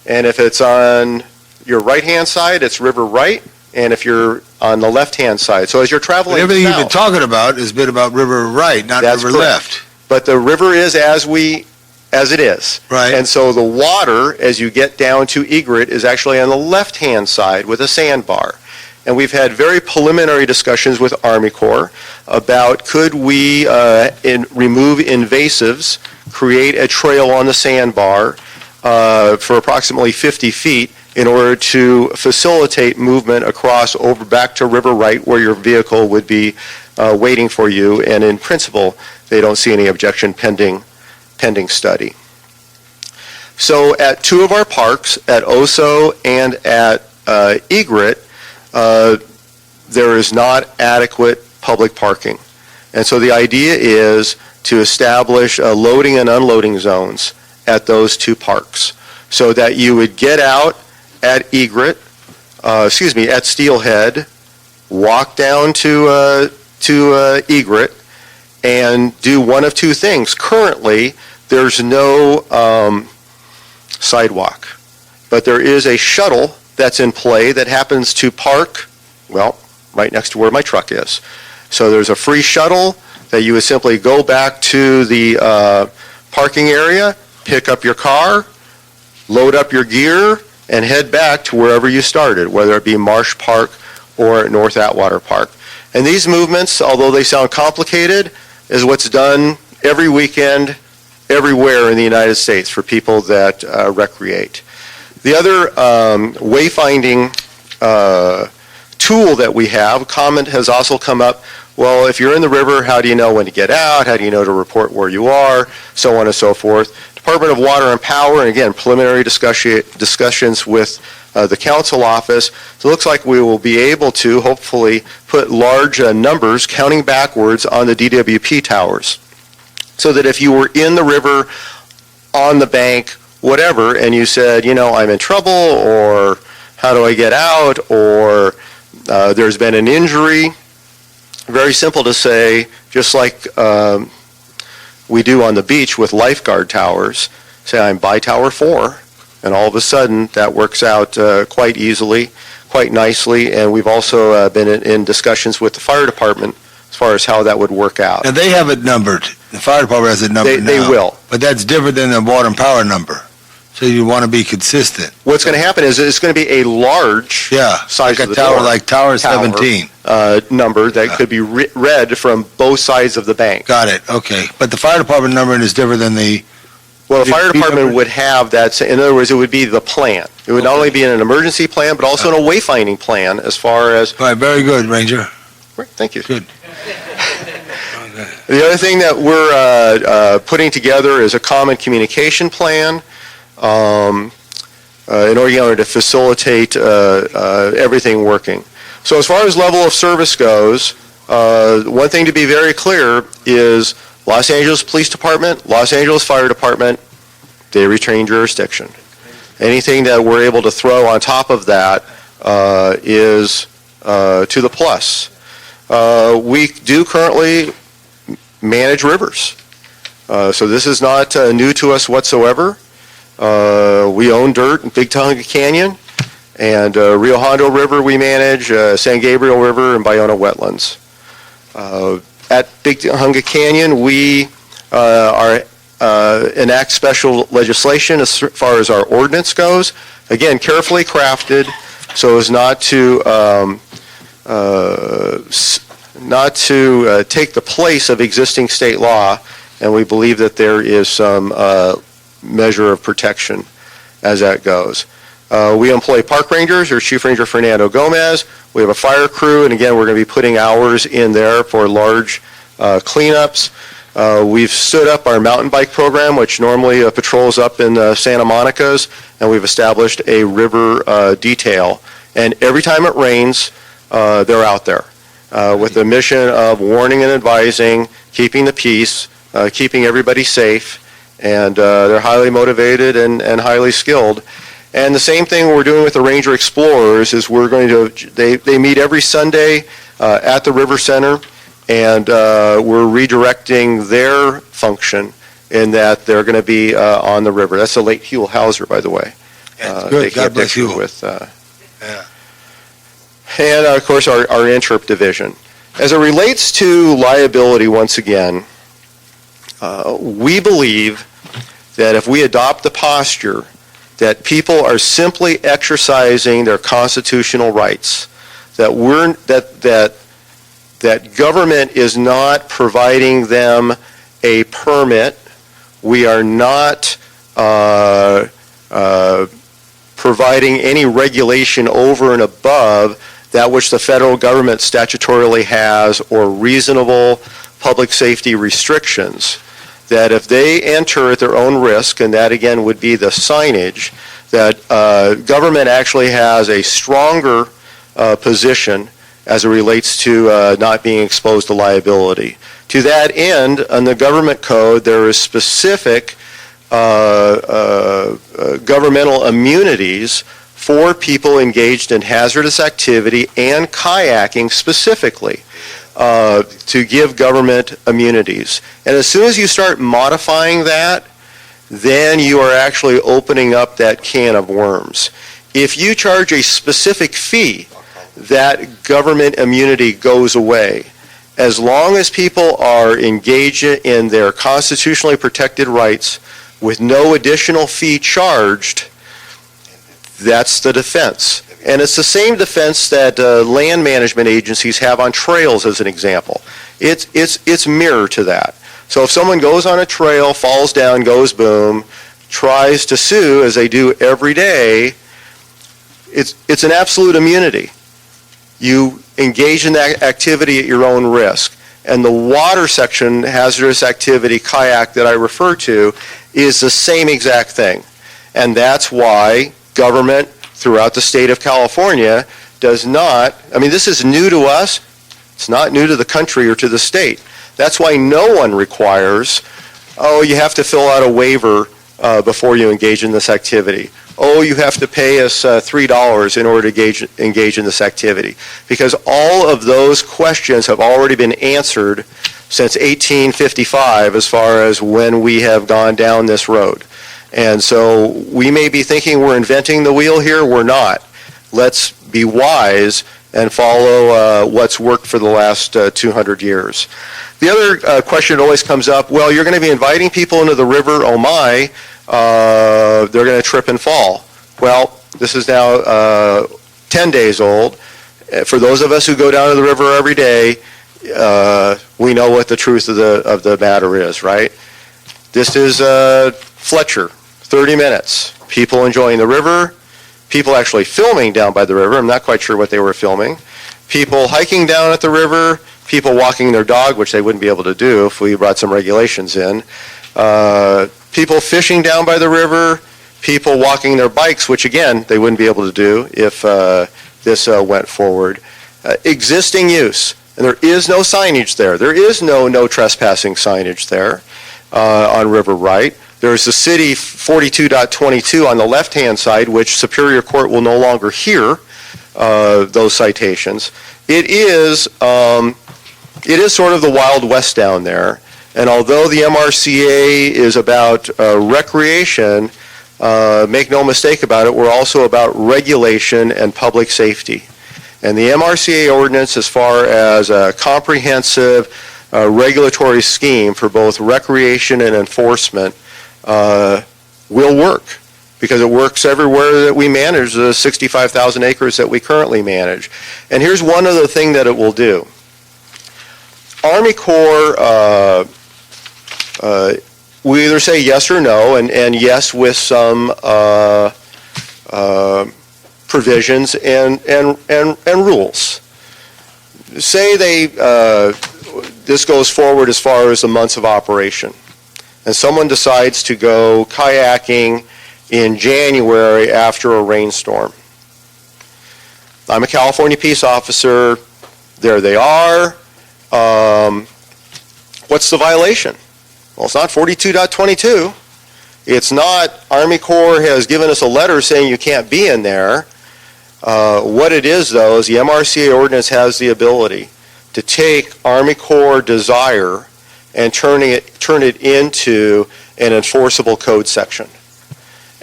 and if it's on your right-hand side, it's river right, and if you're on the left-hand side. So as you're traveling But everything you've been south, talking about has been about river right, not That's river correct. left. but the river is as it is. Right. And so the water, as you get down to Egret, is actually on the left-hand side with a sandbar. And we've had very preliminary discussions with Army Corps about could we remove invasives, create a trail on the sandbar for approximately 50 feet in order to facilitate movement across over back to River Right where your vehicle would be waiting for you. And in principle, they don't see any objection pending study. So at 2 of our parks, at Oso and at Egret, there is not adequate public parking. And so the idea is to establish loading and unloading zones at those two parks so that you would get out at at Steelhead, walk down to Egret, and do one of two things. Currently, there's no sidewalk, but there is a shuttle that's in play that happens to park, well, right next to where my truck is. So there's a free shuttle that you would simply go back to the parking area, pick up your car, load up your gear, and head back to wherever you started, whether it be Marsh Park or North Atwater Park. And these movements, although they sound complicated, is what's done every weekend, everywhere in the United States for people that recreate. The other wayfinding tool that we have, comment has also come up, well, if you're in the river, how do you know when to get out? How do you know to report where you are? So on and so forth. Department of Water and Power, and again, preliminary discussions with the council office. So it looks like we will be able to hopefully put large numbers counting backwards on the DWP towers. So that if you were in the river, on the bank, whatever, and you said, I'm in trouble, or how do I get out, or there's been an injury, very simple to say, just like we do on the beach with lifeguard towers, say I'm by Tower 4, and all of a sudden that works out quite easily, quite nicely, and we've also been in discussions with the fire department as far as how that would work out. Now, they have it numbered. The fire department has it numbered now. They will. But that's different than the water and power number. So you want to be consistent. What's going to happen is it's going to be a large size like a of the tower, door, like Tower 17. number that could be read from both sides of the bank. Got it, okay. But the fire department number is different than the... Well, the fire DWP department number? would have that, in other words, it would be the plan. It would not only be an emergency plan, but also an wayfinding plan as far as... All right, very good, Ranger. Great, thank you. Good. The other thing that we're putting together is a common communication plan in order to facilitate everything working. So as far as level of service goes, one thing to be very clear is Los Angeles Police Department, Los Angeles Fire Department, they retain jurisdiction. Anything that we're able to throw on top of that is to the plus. We do currently manage rivers. So this is not new to us whatsoever. We own dirt in Big Tonga Canyon, and Rio Hondo River we manage, San Gabriel River, and Bayona Wetlands. At Big Tonga Canyon, we enact special legislation as far as our ordinance goes. Again, carefully crafted so as not to take the place of existing state law, and we believe that there is some measure of protection as that goes. We employ park rangers, or Chief Ranger Fernando Gomez. We have a fire crew, and again, we're going to be putting hours in there for large cleanups. We've stood up our mountain bike program, which normally patrols up in Santa Monica's, and we've established a river detail. And every time it rains, they're out there with the mission of warning and advising, keeping the peace, keeping everybody safe, and they're highly motivated and highly skilled. And the same thing we're doing with the Ranger Explorers is we're going to, they meet every Sunday at the River Center, and we're redirecting their function in that they're going to be on the river. That's the late Huell Hauser, by the way. That's good. God bless you. Yeah. And, of course, our Interp division. As it relates to liability, once again, we believe that if we adopt the posture that people are simply exercising their constitutional rights, that government is not providing them a permit, we are not providing any regulation over and above that which the federal government statutorily has, or reasonable public safety restrictions, that if they enter at their own risk, and that again would be the signage, that government actually has a stronger position as it relates to not being exposed to liability. To that end, on the government code, there is specific governmental immunities for people engaged in hazardous activity and kayaking specifically, to give government immunities. And as soon as you start modifying that, then you are actually opening up that can of worms. If you charge a specific fee, that government immunity goes away. As long as people are engaged in their constitutionally protected rights with no additional fee charged, that's the defense. And it's the same defense that land management agencies have on trails, as an example. It's mirror to that. So if someone goes on a trail, falls down, goes boom, tries to sue, as they do every day, it's an absolute immunity. You engage in that activity at your own risk. And the water section hazardous activity kayak that I refer to is the same exact thing. And that's why government throughout the state of California does not, I mean, this is new to us. It's not new to the country or to the state. That's why no one requires, oh, you have to fill out a waiver before you engage in this activity. Oh, you have to pay us $3 in order to engage in this activity. Because all of those questions have already been answered since 1855 as far as when we have gone down this road. And so we may be thinking we're inventing the wheel here. We're not. Let's be wise and follow what's worked for the last 200 years. The other question that always comes up, well, you're going to be inviting people into the river, oh my, they're going to trip and fall. Well, this is now 10 days old. For those of us who go down to the river every day, we know what the truth of the matter is, right? This is Fletcher, 30 minutes. People enjoying the river, people actually filming down by the river. I'm not quite sure what they were filming. People hiking down at the river, people walking their dog, which they wouldn't be able to do if we brought some regulations in. People fishing down by the river, people walking their bikes, which again, they wouldn't be able to do if this went forward. Existing use, and there is no signage there. There is no trespassing signage there on River Right. There's the city 42.22 on the left-hand side, which Superior Court will no longer hear those citations. It is sort of the Wild West down there. And although the MRCA is about recreation, make no mistake about it, we're also about regulation and public safety. And the MRCA ordinance, as far as a comprehensive regulatory scheme for both recreation and enforcement, will work, because it works everywhere that we manage the 65,000 acres that we currently manage. And here's one other thing that it will do. Army Corps, we either say yes or no, and yes with some provisions and rules. Say this goes forward as far as the months of operation, and someone decides to go kayaking in January after a rainstorm. I'm a California peace officer. There they are. What's the violation? Well, it's not 42.22. It's not Army Corps has given us a letter saying you can't be in there. What it is, though, is the MRCA ordinance has the ability to take Army Corps desire and turn it into an enforceable code section.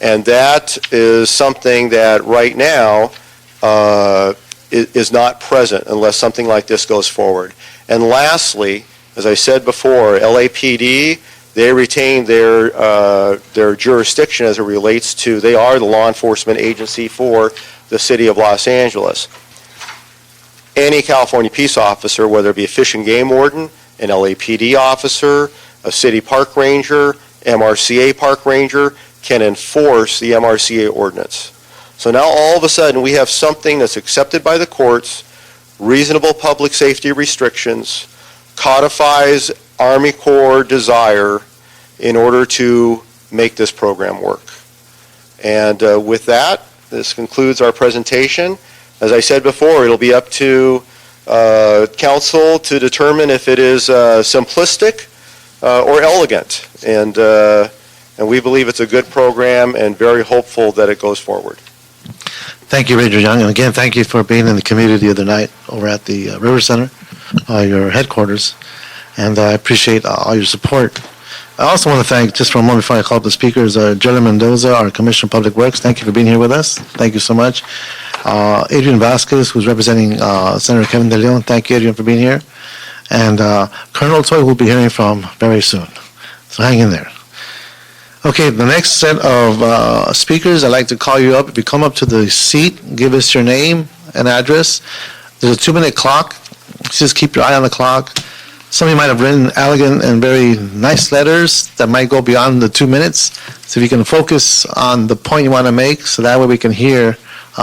And that is something that right now is not present unless something like this goes forward. And lastly, as I said before, LAPD, they retain their jurisdiction as it relates to, they are the law enforcement agency for the city of Los Angeles. Any California peace officer, whether it be a fish and game warden, an LAPD officer, a city park ranger, MRCA park ranger, can enforce the MRCA ordinance. So now all of a sudden we have something that's accepted by the courts, reasonable public safety restrictions, codifies Army Corps desire in order to make this program work. And with that, this concludes our presentation. As I said before, it'll be up to council to determine if it is simplistic or elegant. And we believe it's a good program and very hopeful that it goes forward. Thank you, Ranger Young, and again, thank you for being in the community the other night over at the River Center, your headquarters, and I appreciate all your support. I also want to thank, just for a moment before I call up the speakers, Jelly Mendoza, our Commissioner of Public Works. Thank you for being here with us. Thank you so much. Adrian Vasquez, who's representing Senator Kevin De Leon. Thank you, Adrian, for being here. And Colonel Toy we'll be hearing from very soon. So hang in there. Okay, the next set of speakers, I'd like to call you up. If you come up to the seat, give us your name and address. There's a 2-minute clock. Just keep your eye on the clock. Some of you might have written elegant and very nice letters that might go beyond the 2 minutes. So if you can focus on the point you want to make, so that way we can hear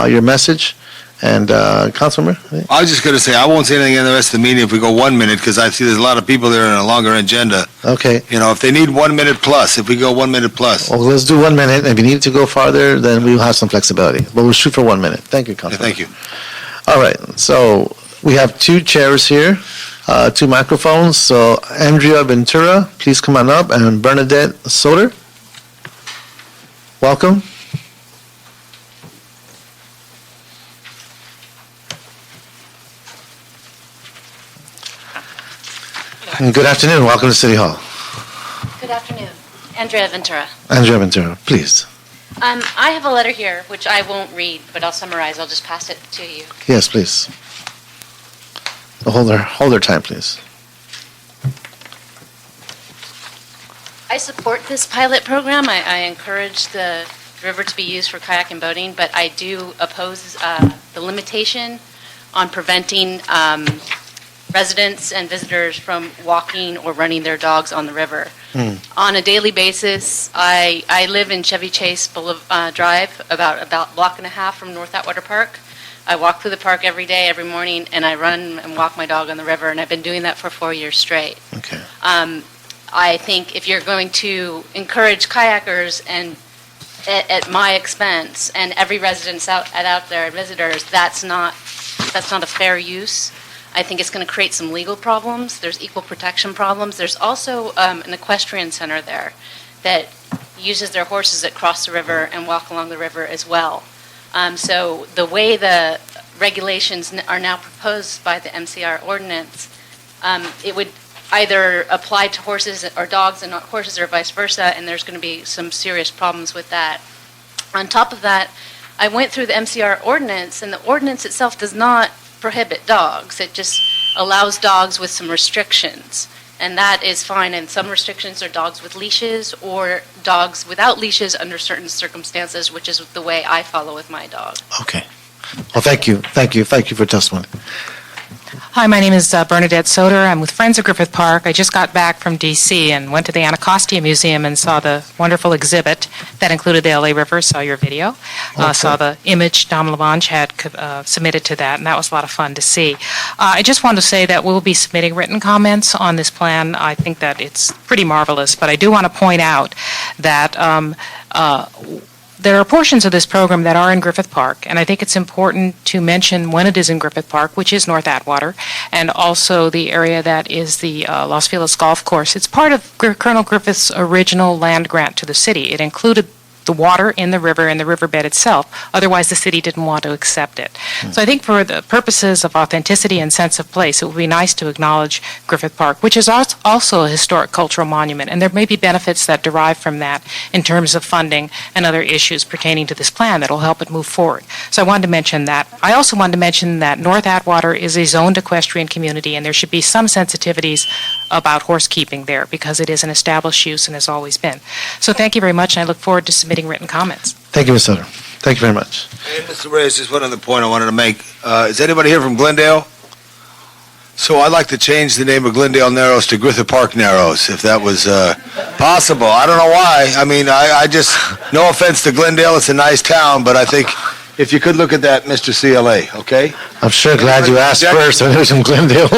your message. And Councilmember? I was just going to say, I won't say anything in the rest of the meeting if we go 1 minute, because I see there's a lot of people there on a longer agenda. Okay. You know, if they need 1 minute plus, if we go 1 minute plus. Well, let's do 1 minute. If you need to go farther, then we'll have some flexibility. But we'll shoot for 1 minute. Thank you, Yeah, Councilmember. thank you. All right. So we have 2 chairs here, 2 microphones. So Andrea Ventura, please come on up, and Bernadette Soder. Welcome. And good afternoon. Welcome to City Hall. Good afternoon. Andrea Ventura. Andrea Ventura, please. I have a letter here, which I won't read, but I'll summarize. I'll just pass it to you. Yes, please. Hold their time, please. I support this pilot program. I encourage the river to be used for kayak and boating, but I do oppose the limitation on preventing residents and visitors from walking or running their dogs on the river. On a daily basis, I live in Chevy Chase Drive, about a block and a half from North Atwater Park. I walk through the park every day, every morning, and I run and walk my dog on the river, and I've been doing that for 4 years straight. Okay. I think if you're going to encourage kayakers and at my expense, and every resident out there, visitors, that's not a fair use. I think it's going to create some legal problems. There's equal protection problems. There's also an equestrian center there that uses their horses that cross the river and walk along the river as well. So the way the regulations are now proposed by the MCR ordinance, it would either apply to horses or dogs and not horses, or vice versa, and there's going to be some serious problems with that. On top of that, I went through the MCR ordinance, and the ordinance itself does not prohibit dogs. It just allows dogs with some restrictions, and that is fine. And some restrictions are dogs with leashes or dogs without leashes under certain circumstances, which is the way I follow with my dog. Okay. Well, thank you. Thank you for testimony. Hi, my name is Bernadette Soder. I'm with Friends of Griffith Park. I just got back from D.C. and went to the Anacostia Museum and saw the wonderful exhibit that included the L.A. River, saw your video, saw the image Dom Lavange had submitted to that, and that was a lot of fun to see. I just want to say that we'll be submitting written comments on this plan. I think that it's pretty marvelous, but I do want to point out that there are portions of this program that are in Griffith Park, and I think it's important to mention when it is in Griffith Park, which is North Atwater, and also the area that is the Los Feliz Golf Course. It's part of Colonel Griffith's original land grant to the city. It included the water in the river and the riverbed itself. Otherwise, the city didn't want to accept it. So I think for the purposes of authenticity and sense of place, it would be nice to acknowledge Griffith Park, which is also a historic cultural monument, and there may be benefits that derive from that in terms of funding and other issues pertaining to this plan that will help it move forward. So I wanted to mention that. I also wanted to mention that North Atwater is a zoned equestrian community, and there should be some sensitivities about horse keeping there because it is an established use and has always been. So thank you very much, and I look forward to submitting written comments. Thank you, Ms. Sutter. Thank you very much. Hey, Mr. Reyes, just one other point I wanted to make. Is anybody here from Glendale? So I'd like to change the name of Glendale Narrows to Griffith Park Narrows, if that was possible. I don't know why. I mean, I just, no offense to Glendale, it's a nice town, but I think if you could look at that, Mr. CLA, okay? I'm sure glad you asked first. I know from Glendale.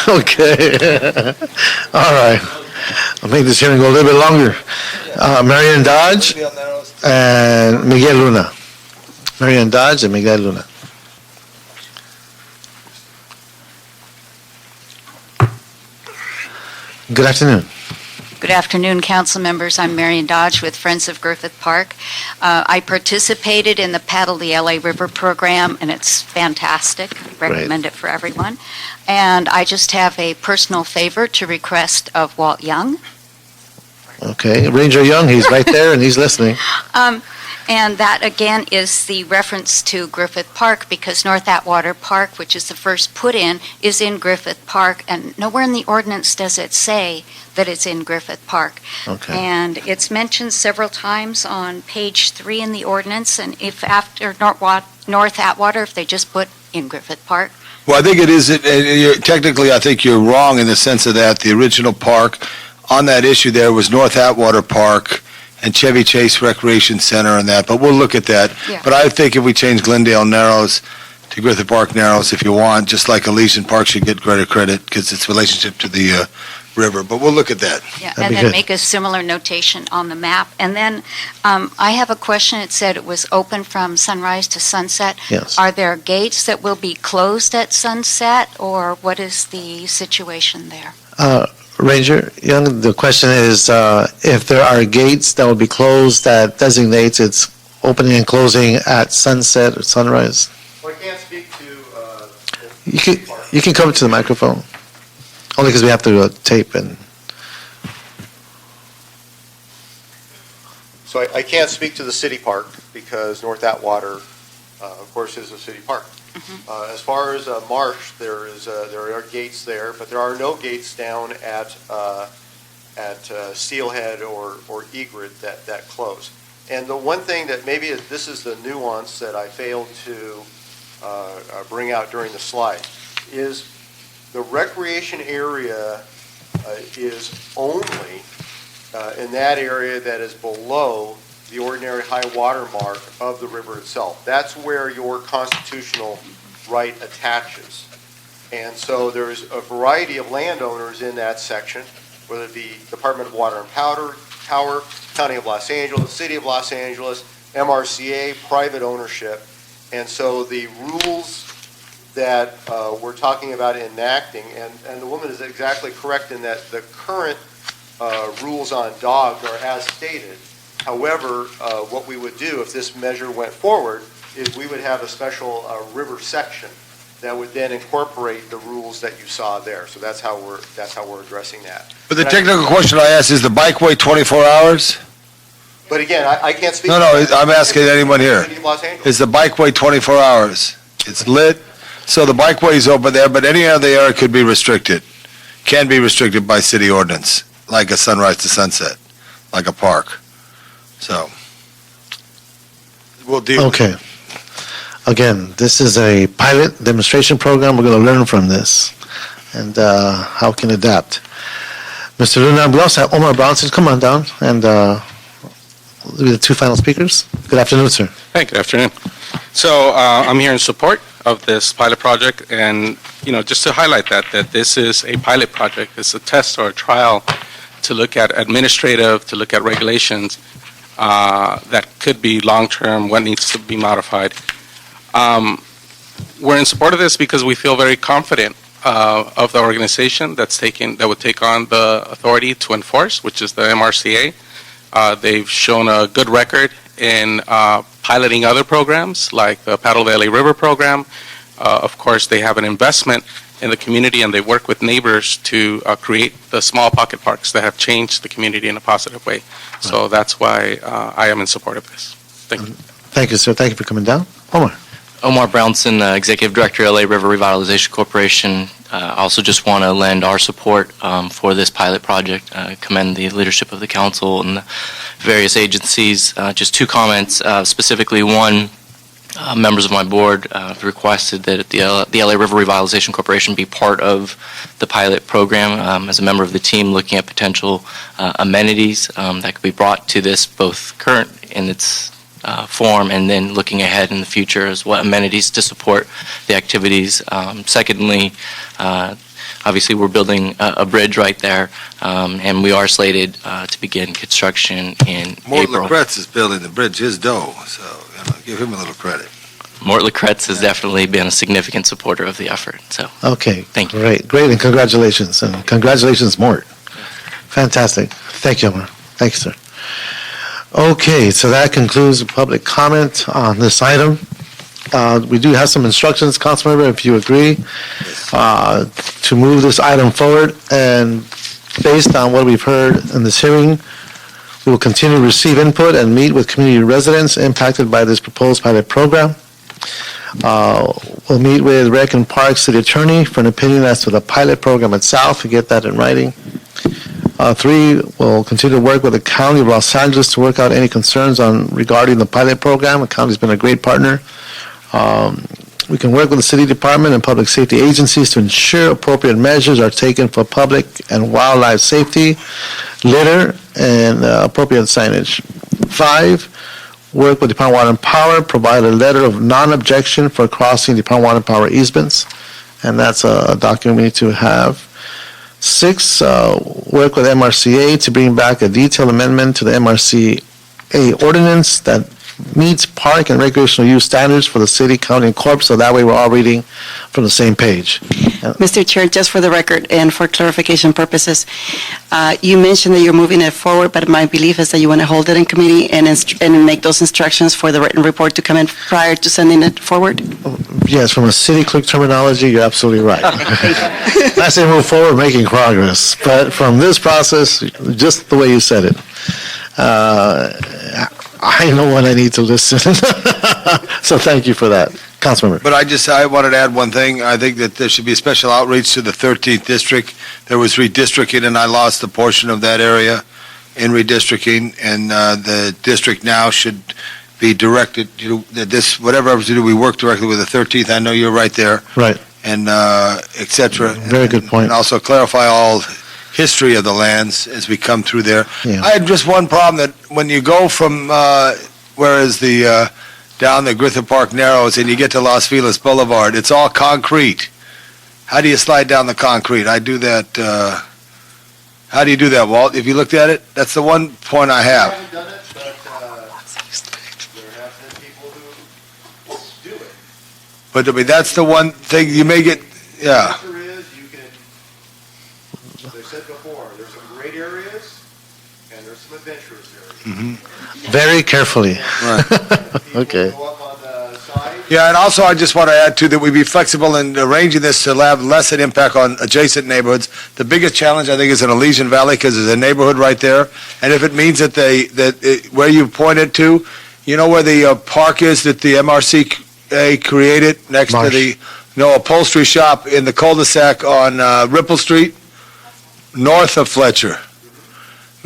Okay. All right. I'll make this hearing go a little bit longer. Marian Dodge and Miguel Luna. Marian Dodge and Miguel Luna. Good afternoon. Good afternoon, council members. I'm Marion Dodge with Friends of Griffith Park. I participated in the Paddle the LA River program, and it's fantastic. I recommend it for everyone. And I just have a personal favor to request of Walt Young. Okay, Ranger Young, he's right there and he's listening. And that, again, is the reference to Griffith Park, because North Atwater Park, which is the first put-in, is in Griffith Park, and nowhere in the ordinance does it say that it's in Griffith Park. Okay. And it's mentioned several times on page 3 in the ordinance, and if after North Atwater, if they just put in Griffith Park. Well, I think it is, technically, I think you're wrong in the sense of that the original park on that issue there was North Atwater Park and Chevy Chase Recreation Center and that, but we'll look at that. Yeah. But I think if we change Glendale Narrows to Griffith Park Narrows, if you want, just like Elysian Park should get greater credit because its relationship to the river, but we'll look at that. Yeah, That'd and be then good. make a similar notation on the map. And then I have a question. It said it was open from sunrise to sunset. Yes. Are there gates that will be closed at sunset, or what is the situation there? Ranger Young, the question is, if there are gates that will be closed that designates its opening and closing at sunset or sunrise? Well, I can't speak to. You can come to the microphone, only because we have to tape and. So I can't speak to the city park because North Atwater, of course, is a city park. As far as Marsh, there are gates there, but there are no gates down at Steelhead or Egret that close. And the one thing that maybe this is the nuance that I failed to bring out during the slide is the recreation area is only in that area that is below the ordinary high water mark of the river itself. That's where your constitutional right attaches. And so there's a variety of landowners in that section, whether it be Department of Water and Power, County of Los Angeles, City of Los Angeles, MRCA, private ownership. And so the rules that we're talking about enacting, and the woman is exactly correct in that the current rules on dogs are as stated. However, what we would do if this measure went forward is we would have a special river section that would then incorporate the rules that you saw there. So that's how we're addressing that. But the technical question I asked, is the bikeway 24 hours? But again, I can't speak. No, I'm asking anyone here. City of Los Angeles. Is the bikeway 24 hours? It's lit, so the bikeway is open there, but any other area could be restricted, can be restricted by city ordinance, like a sunrise to sunset, like a park. So, we'll deal. Okay. Again, this is a pilot demonstration program. We're going to learn from this and how we can adapt. Mr. Luna, we also have Omar Brownson. Come on down and be the two final speakers. Good afternoon, sir. Hey, good afternoon. So I'm here in support of this pilot project, and just to highlight that this is a pilot project. It's a test or a trial to look at administrative, to look at regulations that could be long-term, what needs to be modified. We're in support of this because we feel very confident of the organization that would take on the authority to enforce, which is the MRCA. They've shown a good record in piloting other programs like the Paddle the LA River program. Of course, they have an investment in the community, and they work with neighbors to create the small pocket parks that have changed the community in a positive way. So that's why I am in support of this. Thank you. Thank you, sir. Thank you for coming down. Omar Brownson, Executive Director, LA River Revitalization Corporation. I also just want to lend our support for this pilot project. Commend the leadership of the council and the various agencies. Just two comments, specifically one, members of my board have requested that the LA River Revitalization Corporation be part of the pilot program as a member of the team, looking at potential amenities that could be brought to this, both current in its form and then looking ahead in the future as what amenities to support the activities. Secondly, obviously we're building a bridge right there, and we are slated to begin construction in Mort April. Lacretz is building the bridge, his dough, so give him a little credit. Mort Lacretz has definitely been a significant supporter of the effort. So Okay. thank you. Great, and congratulations. And congratulations, Mort. Fantastic. Thank you, Omar. Thank you, sir. Okay, so that concludes the public comment on this item. We do have some instructions, Councilmember, if you agree, to move this item forward. And based on what we've heard in this hearing, we will continue to receive input and meet with community residents impacted by this proposed pilot program. We'll meet with Rec and Park City Attorney for an opinion as to the pilot program itself, to get that in writing. 3, we'll continue to work with the County of Los Angeles to work out any concerns regarding the pilot program. The county's been a great partner. We can work with the City Department and public safety agencies to ensure appropriate measures are taken for public and wildlife safety, litter, and appropriate signage. 5, work with Department of Water and Power, provide a letter of non-objection for crossing Department of Water and Power easements, and that's a document we need to have. 6, work with MRCA to bring back a detailed amendment to the MRCA ordinance that meets park and recreational use standards for the city, county, and corp, so that way we're all reading from the same page. Mr. Chair, just for the record and for clarification purposes, you mentioned that you're moving it forward, but my belief is that you want to hold it in committee and make those instructions for the written report to come in prior to sending it forward? Yes, from a city clerk terminology, you're absolutely right. I say move forward, making progress, but from this process, just the way you said it, I know when I need to listen. So thank you for that, Councilmember. But I wanted to add one thing. I think that there should be a special outreach to the 13th district. There was redistricting, and I lost a portion of that area in redistricting, and the district now should be directed, that this, whatever efforts we do, we work directly with the 13th. I know you're right there. Right. And et cetera. Very good point. And also clarify all history of the lands as we come through there. Yeah. I had just one problem, that when you go from, whereas the, down the Griffith Park Narrows and you get to Los Feliz Boulevard, it's all concrete. How do you slide down the concrete? I do that, how do you do that, Walt? If you looked at it, that's the one point I have. haven't done it, but there have been people who do it. But I mean, that's the one thing you may get, yeah. The answer is, you can, as I said before, there's some great areas and there's some adventurous areas. Very carefully. Right. Okay. People go up on the side. Yeah, and also I just want to add too that we be flexible in arranging this to have less an impact on adjacent neighborhoods. The biggest challenge, I think, is in Elysian Valley, because there's a neighborhood right there, and if it means that where you pointed to, you know where the park is that the MRCA created next to the upholstery shop in the cul-de-sac on Ripple Street, north of Fletcher.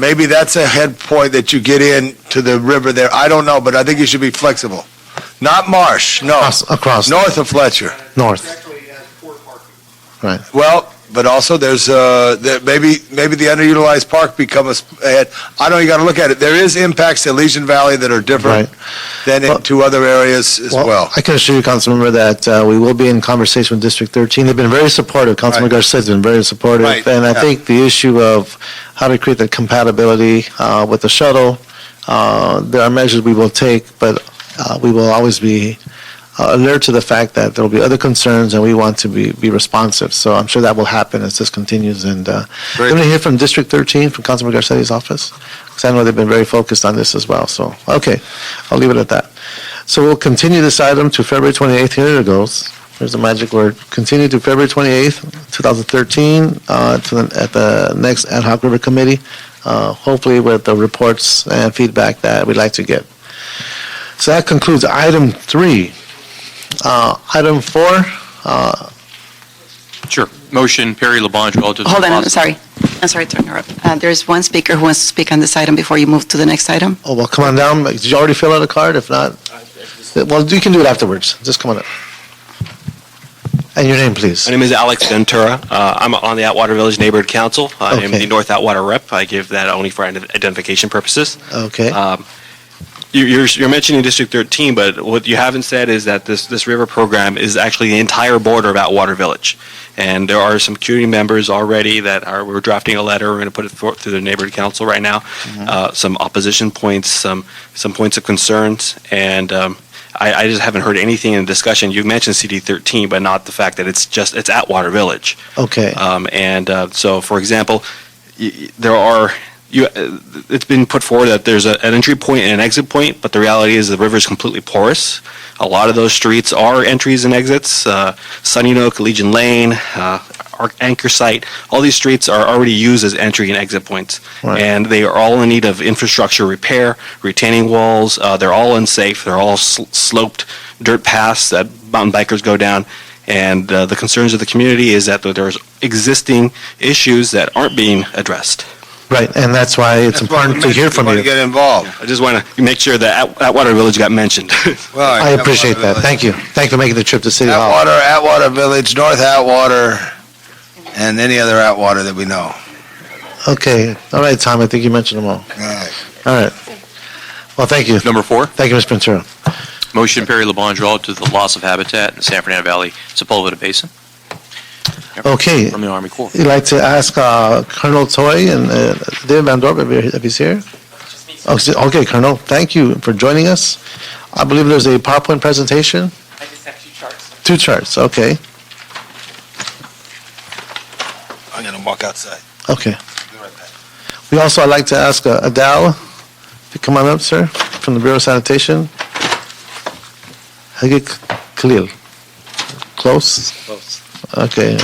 Maybe that's a head point that you get in to the river there. I don't know, but I think you should be flexible. Not Marsh, no. Across. North of Fletcher. North. Actually, it has poor parking. Right. Well, but also there's, maybe the underutilized park become I know you got to look at it. There is impacts to Elysian Valley that are different than in two other areas as well. I can assure you, Councilmember, that we will be in conversation with District 13. They've been very supportive. Councilman Garcia's been very supportive. Right, And I yeah. think the issue of how to create the compatibility with the shuttle, there are measures we will take, but we will always be alert to the fact that there will be other concerns, and we want to be responsive. So I'm sure that will happen as this continues. And Great. we're going to hear from District 13, from Councilman Garcia's office, because I know they've been very focused on this as well. So, okay, I'll leave it at that. So we'll continue this item to February 28th. Here it goes. There's the magic word. Continue to February 28th, 2013, at the next Ad Hoc River Committee, hopefully with the reports and feedback that we'd like to get. So that concludes item 3. Item 4, Sure. Motion, Perry Labange, relative to... Hold on, I'm sorry to interrupt. There's one speaker who wants to speak on this item before you move to the next item. oh, well, come on down. Did you already fill out a card? If not, well, you can do it afterwards. Just come on up. And your name, please. My name is Alex Ventura. I'm on the Atwater Village Neighborhood Council. I am Okay. the North Atwater rep. I give that only for identification purposes. Okay. You're mentioning District 13, but what you haven't said is that this river program is actually the entire border of Atwater Village. And there are some community members already we're drafting a letter. We're going to put it through the neighborhood council right now. Some opposition points, some points of concerns, and I just haven't heard anything in the discussion. You mentioned CD 13, but not the fact that it's Atwater Village. Okay. So, for example, it's been put forward that there's an entry point and an exit point, but the reality is the river is completely porous. A lot of those streets are entries and exits. Sunny Nook, Legion Lane, our Anchor Site, all these streets are already used as entry and exit points. Right. And they are all in need of infrastructure repair, retaining walls. They're all unsafe. They're all sloped dirt paths that mountain bikers go down. And the concerns of the community is that there's existing issues that aren't being addressed. Right, and that's why it's important to hear from Want you. to get involved. I just want to make sure that Atwater Village got mentioned. Well, I appreciate that. Thank you. Thank you for making the trip to City Hall. Atwater Village, North Atwater, and any other Atwater that we know. Okay, all right, Tom, I think you mentioned them all. All right. All right. Well, thank you. Number 4, Thank you, Mr. Ventura. motion Perry Labange relative to the loss of habitat in the San Fernando Valley Sepulveda Basin Okay, from the Army Corps. I'd like to ask Colonel Toy and David Van Dorp if he's here. Okay, Colonel, thank you for joining us. I believe there's a PowerPoint presentation. I just have 2 charts. 2 charts, okay. I'm going to walk outside. Okay. Be right back. We also, I'd like to ask Adele, if you come on up, sir, from the Bureau of Sanitation. Hagik Khalil. Close? Close. Okay,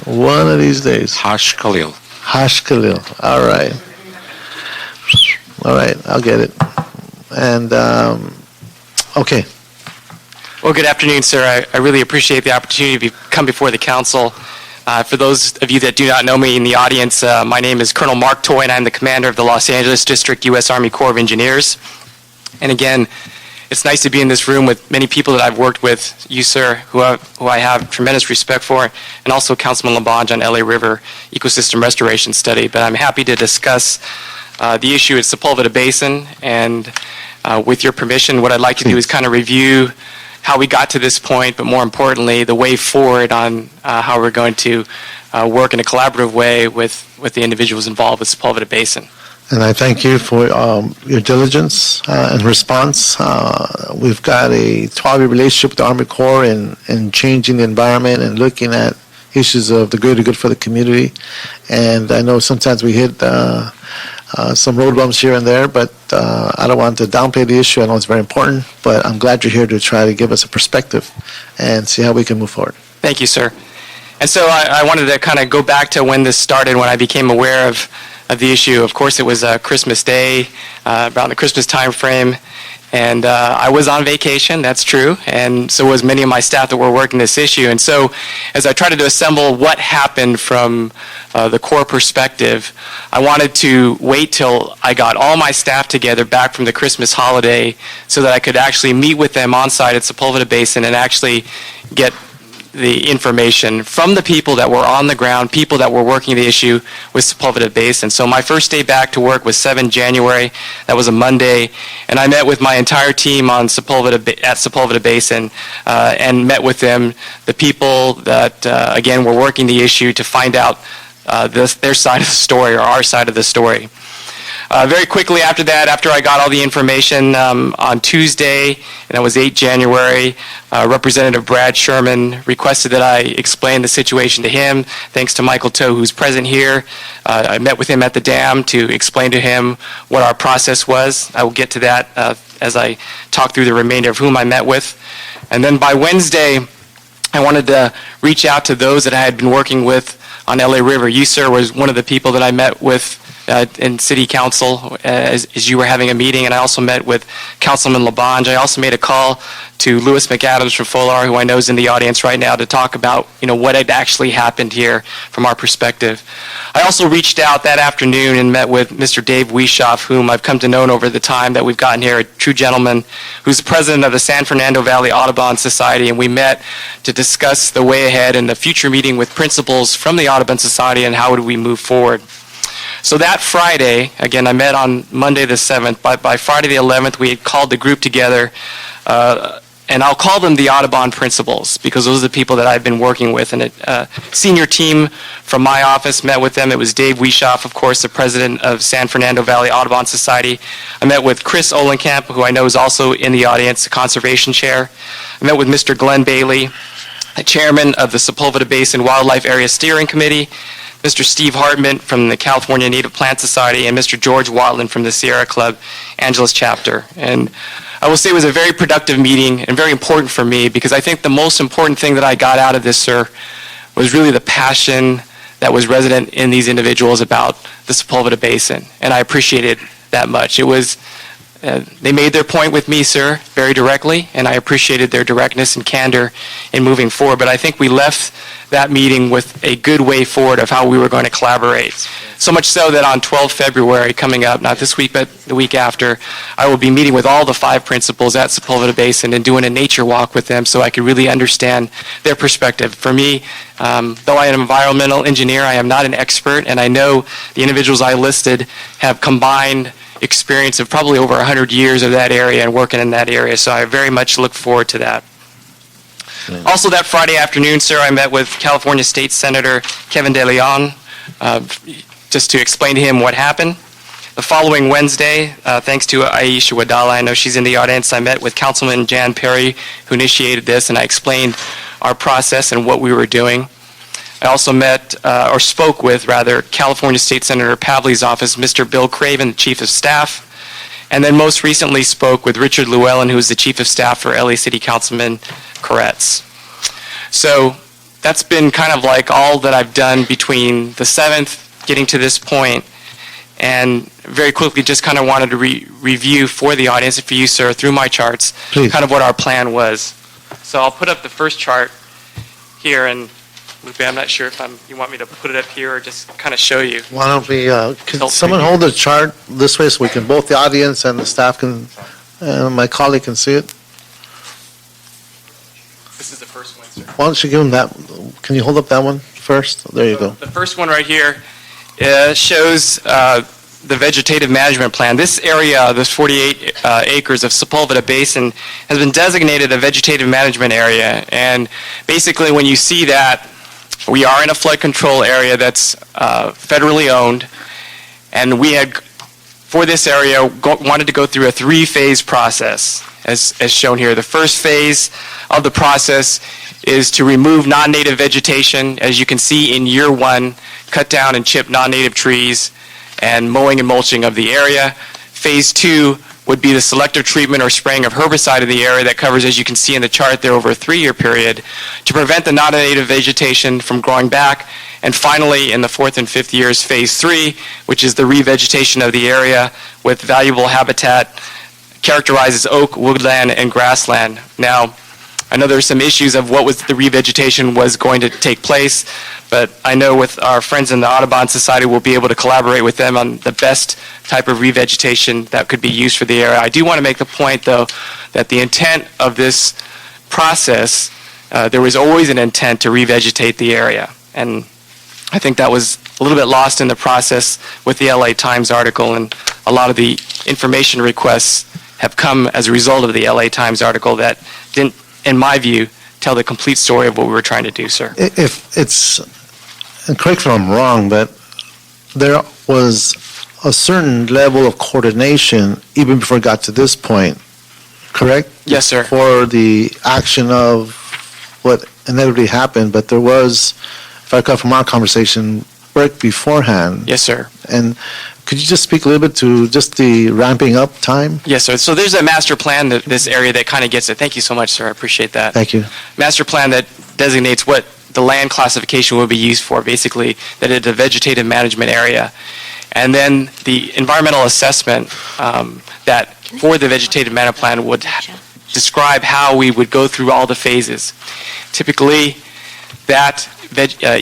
one of these days. Hash Khalil. Hash Khalil, all right. All right, I'll get it. And, okay, Well, good afternoon, sir. I really appreciate the opportunity to come before the council. For those of you that do not know me in the audience, my name is Colonel Mark Toy, and I'm the commander of the Los Angeles District U.S. Army Corps of Engineers. And again, it's nice to be in this room with many people that I've worked with, you, sir, who I have tremendous respect for, and also Councilman Labange on LA River Ecosystem Restoration Study. But I'm happy to discuss the issue at Sepulveda Basin, and with your permission, what I'd like to do is kind of review how we got to this point, but more importantly, the way forward on how we're going to work in a collaborative way with the individuals involved with Sepulveda Basin. and I thank you for your diligence and response. We've got a 12-year relationship with the Army Corps in changing the environment and looking at issues of the greater good for the community. And I know sometimes we hit some road bumps here and there, but I don't want to downplay the issue. I know it's very important, but I'm glad you're here to try to give us a perspective and see how we can move forward. Thank you, sir. And so I wanted to kind of go back to when this started, when I became aware of the issue. Of course, it was Christmas Day, around the Christmas time frame, and I was on vacation, that's true, and so was many of my staff that were working this issue. And so as I tried to assemble what happened from the Corps perspective, I wanted to wait till I got all my staff together back from the Christmas holiday so that I could actually meet with them on site at Sepulveda Basin and actually get the information from the people that were on the ground, people that were working the issue with Sepulveda Basin. So my first day back to work was 7 January. That was a Monday. And I met with my entire team on Sepulveda Basin and met with them, the people that, again, were working the issue to find out their side of the story or our side of the story. Very quickly after that, after I got all the information on Tuesday, and that was 8 January, Representative Brad Sherman requested that I explain the situation to him. Thanks to Michael Toe, who's present here. I met with him at the dam to explain to him what our process was. I will get to that as I talk through the remainder of whom I met with. And then by Wednesday, I wanted to reach out to those that I had been working with on LA River. You, sir, was one of the people that I met with in City Council as you were having a meeting, and I also met with Councilman Labange. I also made a call to Louis McAdams from Folar, who I know is in the audience right now, to talk about what had actually happened here from our perspective. I also reached out that afternoon and met with Mr. Dave Wiesoff, whom I've come to know over the time that we've gotten here, a true gentleman, who's the president of the San Fernando Valley Audubon Society, and we met to discuss the way ahead and the future meeting with principals from the Audubon Society and how would we move forward. So that Friday, again, I met on Monday the 7th. By Friday the 11th, we had called the group together, and I'll call them the Audubon principals because those are the people that I've been working with. And a senior team from my office met with them. It was Dave Wiesoff, of course, the president of San Fernando Valley Audubon Society. I met with Chris Olenkamp, who I know is also in the audience, the conservation chair. I met with Mr. Glenn Bailey, the chairman of the Sepulveda Basin Wildlife Area Steering Committee. Mr. Steve Hartman from the California Native Plant Society, and Mr. George Watland from the Sierra Club Angeles chapter. And I will say it was a very productive meeting and very important for me, because I think the most important thing that I got out of this, sir, was really the passion that was resident in these individuals about the Sepulveda Basin, and I appreciated that much. It was, they made their point with me, sir, very directly, and I appreciated their directness and candor in moving forward, but I think we left that meeting with a good way forward of how we were going to collaborate. So much so that on 12 February, coming up, not this week, but the week after, I will be meeting with all the 5 principals at Sepulveda Basin and doing a nature walk with them so I could really understand their perspective. For me, though I am an environmental engineer, I am not an expert, and I know the individuals I listed have combined experience of probably over 100 years of that area and working in that area, so I very much look forward to that. Also that Friday afternoon, sir, I met with California State Senator Kevin De Leon, just to explain to him what happened. The following Wednesday, thanks to Aisha Wadala, I know she's in the audience, I met with Councilman Jan Perry, who initiated this, and I explained our process and what we were doing. I also met, or spoke with, rather, California State Senator Pavley's office, Mr. Bill Craven, the Chief of Staff, and then most recently spoke with Richard Llewellyn, who is the Chief of Staff for LA City Councilman Koretz. So that's been kind of like all that I've done between the 7th, getting to this point, and very quickly just kind of wanted to review for the audience and for you, sir, through my charts, Please. kind of what our plan was. So I'll put up the first chart here, and Lupe, I'm not sure if you want me to put it up here or just kind of show you. Why don't we, can Help someone me. hold the chart this way so we can, both the audience and the staff can, my colleague can see it? This is the first one, sir. Why don't you give him that, can you hold up that one first? There you go. The first one right here shows the vegetative management plan. This area, this 48 acres of Sepulveda Basin, has been designated a vegetative management area. And basically, when you see that, we are in a flood control area that's federally owned, and we had, for this area, wanted to go through a 3-phase process, as shown here. The first phase of the process is to remove non-native vegetation. As you can see in year 1, cut down and chip non-native trees and mowing and mulching of the area. Phase 2 would be the selective treatment or spraying of herbicide in the area that covers, as you can see in the chart there, over a 3-year period to prevent the non-native vegetation from growing back. And finally, in the 4th and 5th years, Phase 3, which is the revegetation of the area with valuable habitat characterized as oak, woodland, and grassland. Now, I know there's some issues of what was the revegetation was going to take place, but I know with our friends in the Audubon Society, we'll be able to collaborate with them on the best type of revegetation that could be used for the area. I do want to make the point, though, that the intent of this process, there was always an intent to revegetate the area. And I think that was a little bit lost in the process with the LA Times article, and a lot of the information requests have come as a result of the LA Times article that didn't, in my view, tell the complete story of what we were trying to do, sir. If it's, and correct me if I'm wrong, but there was a certain level of coordination even before it got to this point, correct? Yes, sir. For the action of what inevitably happened, but there was, if I recall from our conversation, work beforehand. Yes, sir. And could you just speak a little bit to just the ramping up time? Yes, sir. So there's a master plan, that this area that kind of gets it. Thank you so much, sir. I appreciate that. Thank you. Master plan that designates what the land classification will be used for, basically, that it's a vegetative management area. And then the environmental assessment that for the vegetative management plan would describe how we would go through all the phases. Typically, that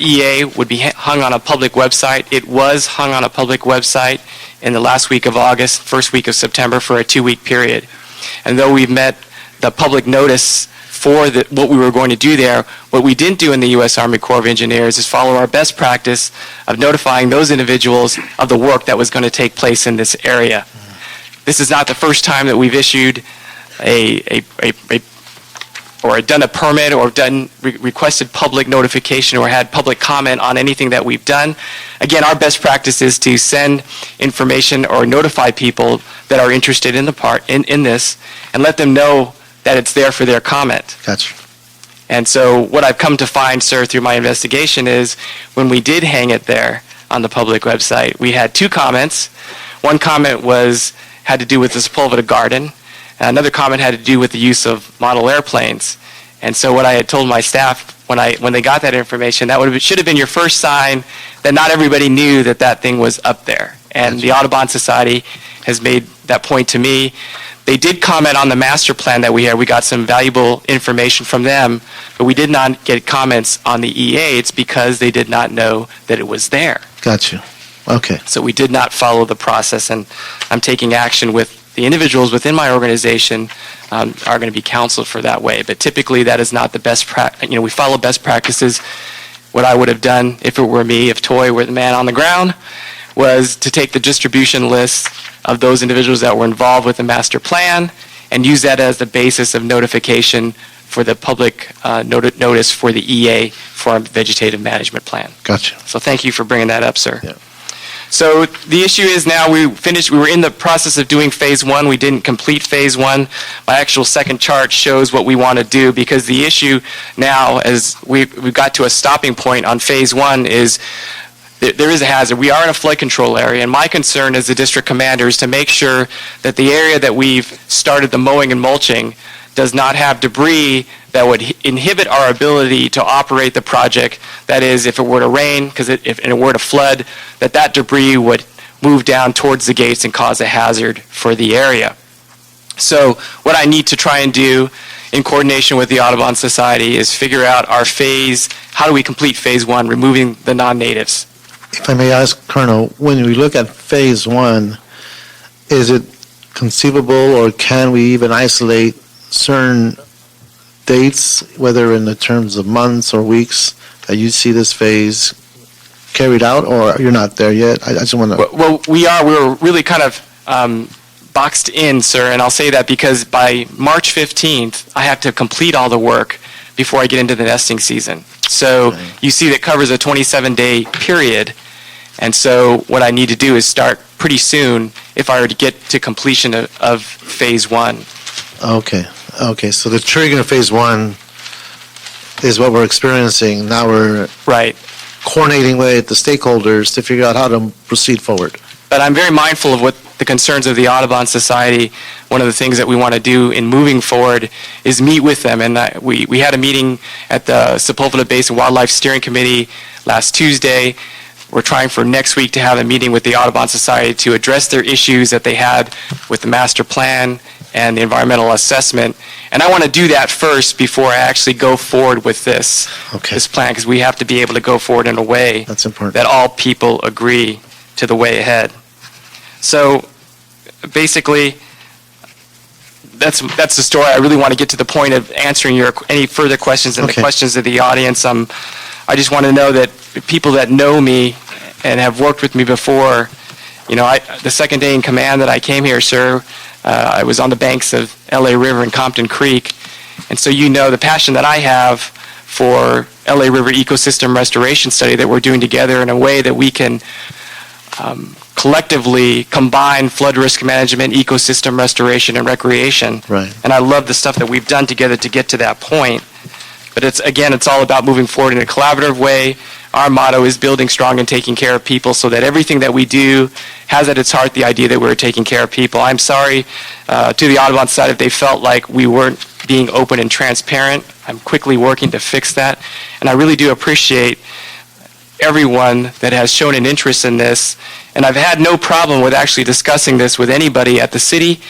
EA would be hung on a public website. It was hung on a public website in the last week of August, first week of September for a 2-week period. And though we've met the public notice for what we were going to do there, what we didn't do in the U.S. Army Corps of Engineers is follow our best practice of notifying those individuals of the work that was going to take place in this area. This is not the first time that we've issued or done a permit or done requested public notification or had public comment on anything that we've done. Again, our best practice is to send information or notify people that are interested in in this and let them know that it's there for their comment. Gotcha. And so what I've come to find, sir, through my investigation is when we did hang it there on the public website, we had 2 comments. One comment had to do with the Sepulveda garden. Another comment had to do with the use of model airplanes. And so what I had told my staff when they got that information, should have been your first sign that not everybody knew that thing was up there. And the Audubon Society has made that point to me. They did comment on the master plan that we had. We got some valuable information from them, but we did not get comments on the EA. It's because they did not know that it was there. Got you. Okay. So we did not follow the process, and I'm taking action with the individuals within my organization are going to be counseled for that way. But typically, that is not the best practice. We follow best practices. What I would have done if it were me, if Toy were the man on the ground, was to take the distribution list of those individuals that were involved with the master plan and use that as the basis of notification for the public notice for the EA for our vegetative management plan. Gotcha. So thank you for bringing that up, sir. Yeah. So the issue is now we were in the process of doing phase 1. We didn't complete phase 1. My actual second chart shows what we want to do, because the issue now, as we've got to a stopping point on phase 1, is there is a hazard. We are in a flood control area, and my concern as the district commander is to make sure that the area that we've started the mowing and mulching does not have debris that would inhibit our ability to operate the project. That is, if it were to rain, if it were to flood, that debris would move down towards the gates and cause a hazard for the area. So what I need to try and do in coordination with the Audubon Society is figure out our phase, how do we complete phase 1, removing the non-natives. If I may ask, Colonel, when we look at phase 1, is it conceivable, or can we even isolate certain dates, whether in the terms of months or weeks, that you see this phase carried out, or you're not there yet? I just want to... Well, we're really kind of boxed in, sir, and I'll say that because by March 15th, I have to complete all the work before I get into the nesting season. So you see that covers a 27-day period, and so what I need to do is start pretty soon if I were to get to completion of phase 1. Okay, so the triggering of phase 1 is what we're experiencing. Now we're coordinating with the stakeholders to figure out how to proceed forward. But I'm very mindful of what the concerns of the Audubon Society. One of the things that we want to do in moving forward is meet with them. And we had a meeting at the Sepulveda Basin Wildlife Steering Committee last Tuesday. We're trying for next week to have a meeting with the Audubon Society to address their issues that they had with the master plan and the environmental assessment. And I want to do that first before I actually go forward with this plan, because we have to be able to go forward in a way That's important. that all people agree to the way ahead. So basically, that's the story. I really want to get to the point of answering any further questions and the questions of the audience. I just want to know that people that know me and have worked with me before, the second day in command that I came here, sir, I was on the banks of LA River and Compton Creek, and so the passion that I have for LA River ecosystem restoration study that we're doing together in a way that we can collectively combine flood risk management, ecosystem restoration, and recreation. Right. And I love the stuff that we've done together to get to that point. But it's all about moving forward in a collaborative way. Our motto is building strong and taking care of people, so that everything that we do has at its heart the idea that we're taking care of people. I'm sorry to the Audubon side if they felt like we weren't being open and transparent. I'm quickly working to fix that. And I really do appreciate everyone that has shown an interest in this. And I've had no problem with actually discussing this with anybody at the city,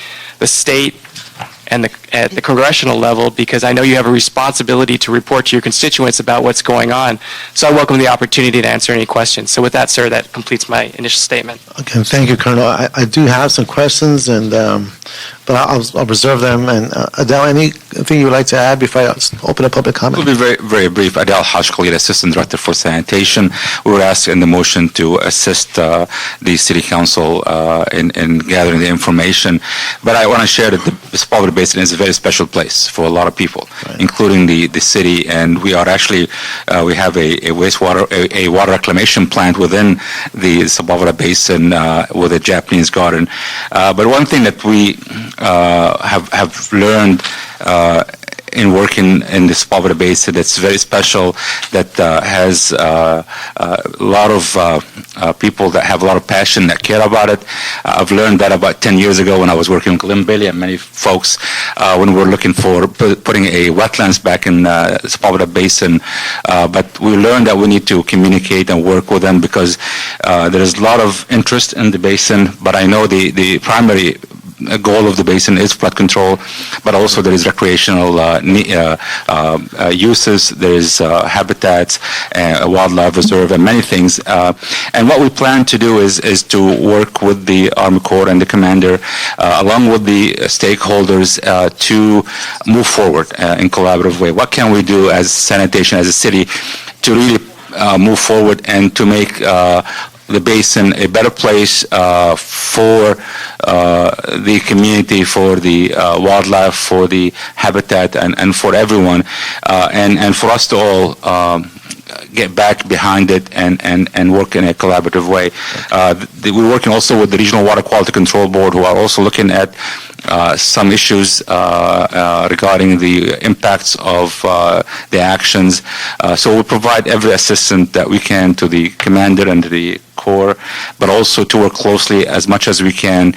the state, and at the congressional level, because I know you have a responsibility to report to your constituents about what's going on. So I welcome the opportunity to answer any questions. So with that, sir, that completes my initial statement. Okay, thank you, Colonel. I do have some questions, but I'll reserve them. And Adele, anything you would like to add before I open up public comment? It will be very, very brief. Adele Hashkali, Assistant Director for Sanitation. We were asked in the motion to assist the City Council in gathering the information. But I want to share that the Sepulveda Basin is a very special place for a lot of people, including the city. And we are actually, we have a wastewater, a water reclamation plant within the Sepulveda Basin with a Japanese garden. But one thing that we have learned in working in this Sepulveda Basin that's very special, that has a lot of people that have a lot of passion, that care about it. I've learned that about 10 years ago when I was working with Glen Billy and many folks when we were looking for putting a wetlands back in Sepulveda Basin. But we learned that we need to communicate and work with them because there is a lot of interest in the basin, but I know the primary goal of the basin is flood control, but also there is recreational uses, there is habitats, a wildlife reserve, and many things. And what we plan to do is to work with the Army Corps and the commander, along with the stakeholders, to move forward in collaborative way. What can we do as sanitation, as a city, to really move forward and to make the basin a better place for the community, for the wildlife, for the habitat, and for everyone, and for us to all get back behind it and work in a collaborative way. We're working also with the Regional Water Quality Control Board, who are also looking at some issues regarding the impacts of the actions. So we'll provide every assistance that we can to the commander and the Corps, but also to work closely as much as we can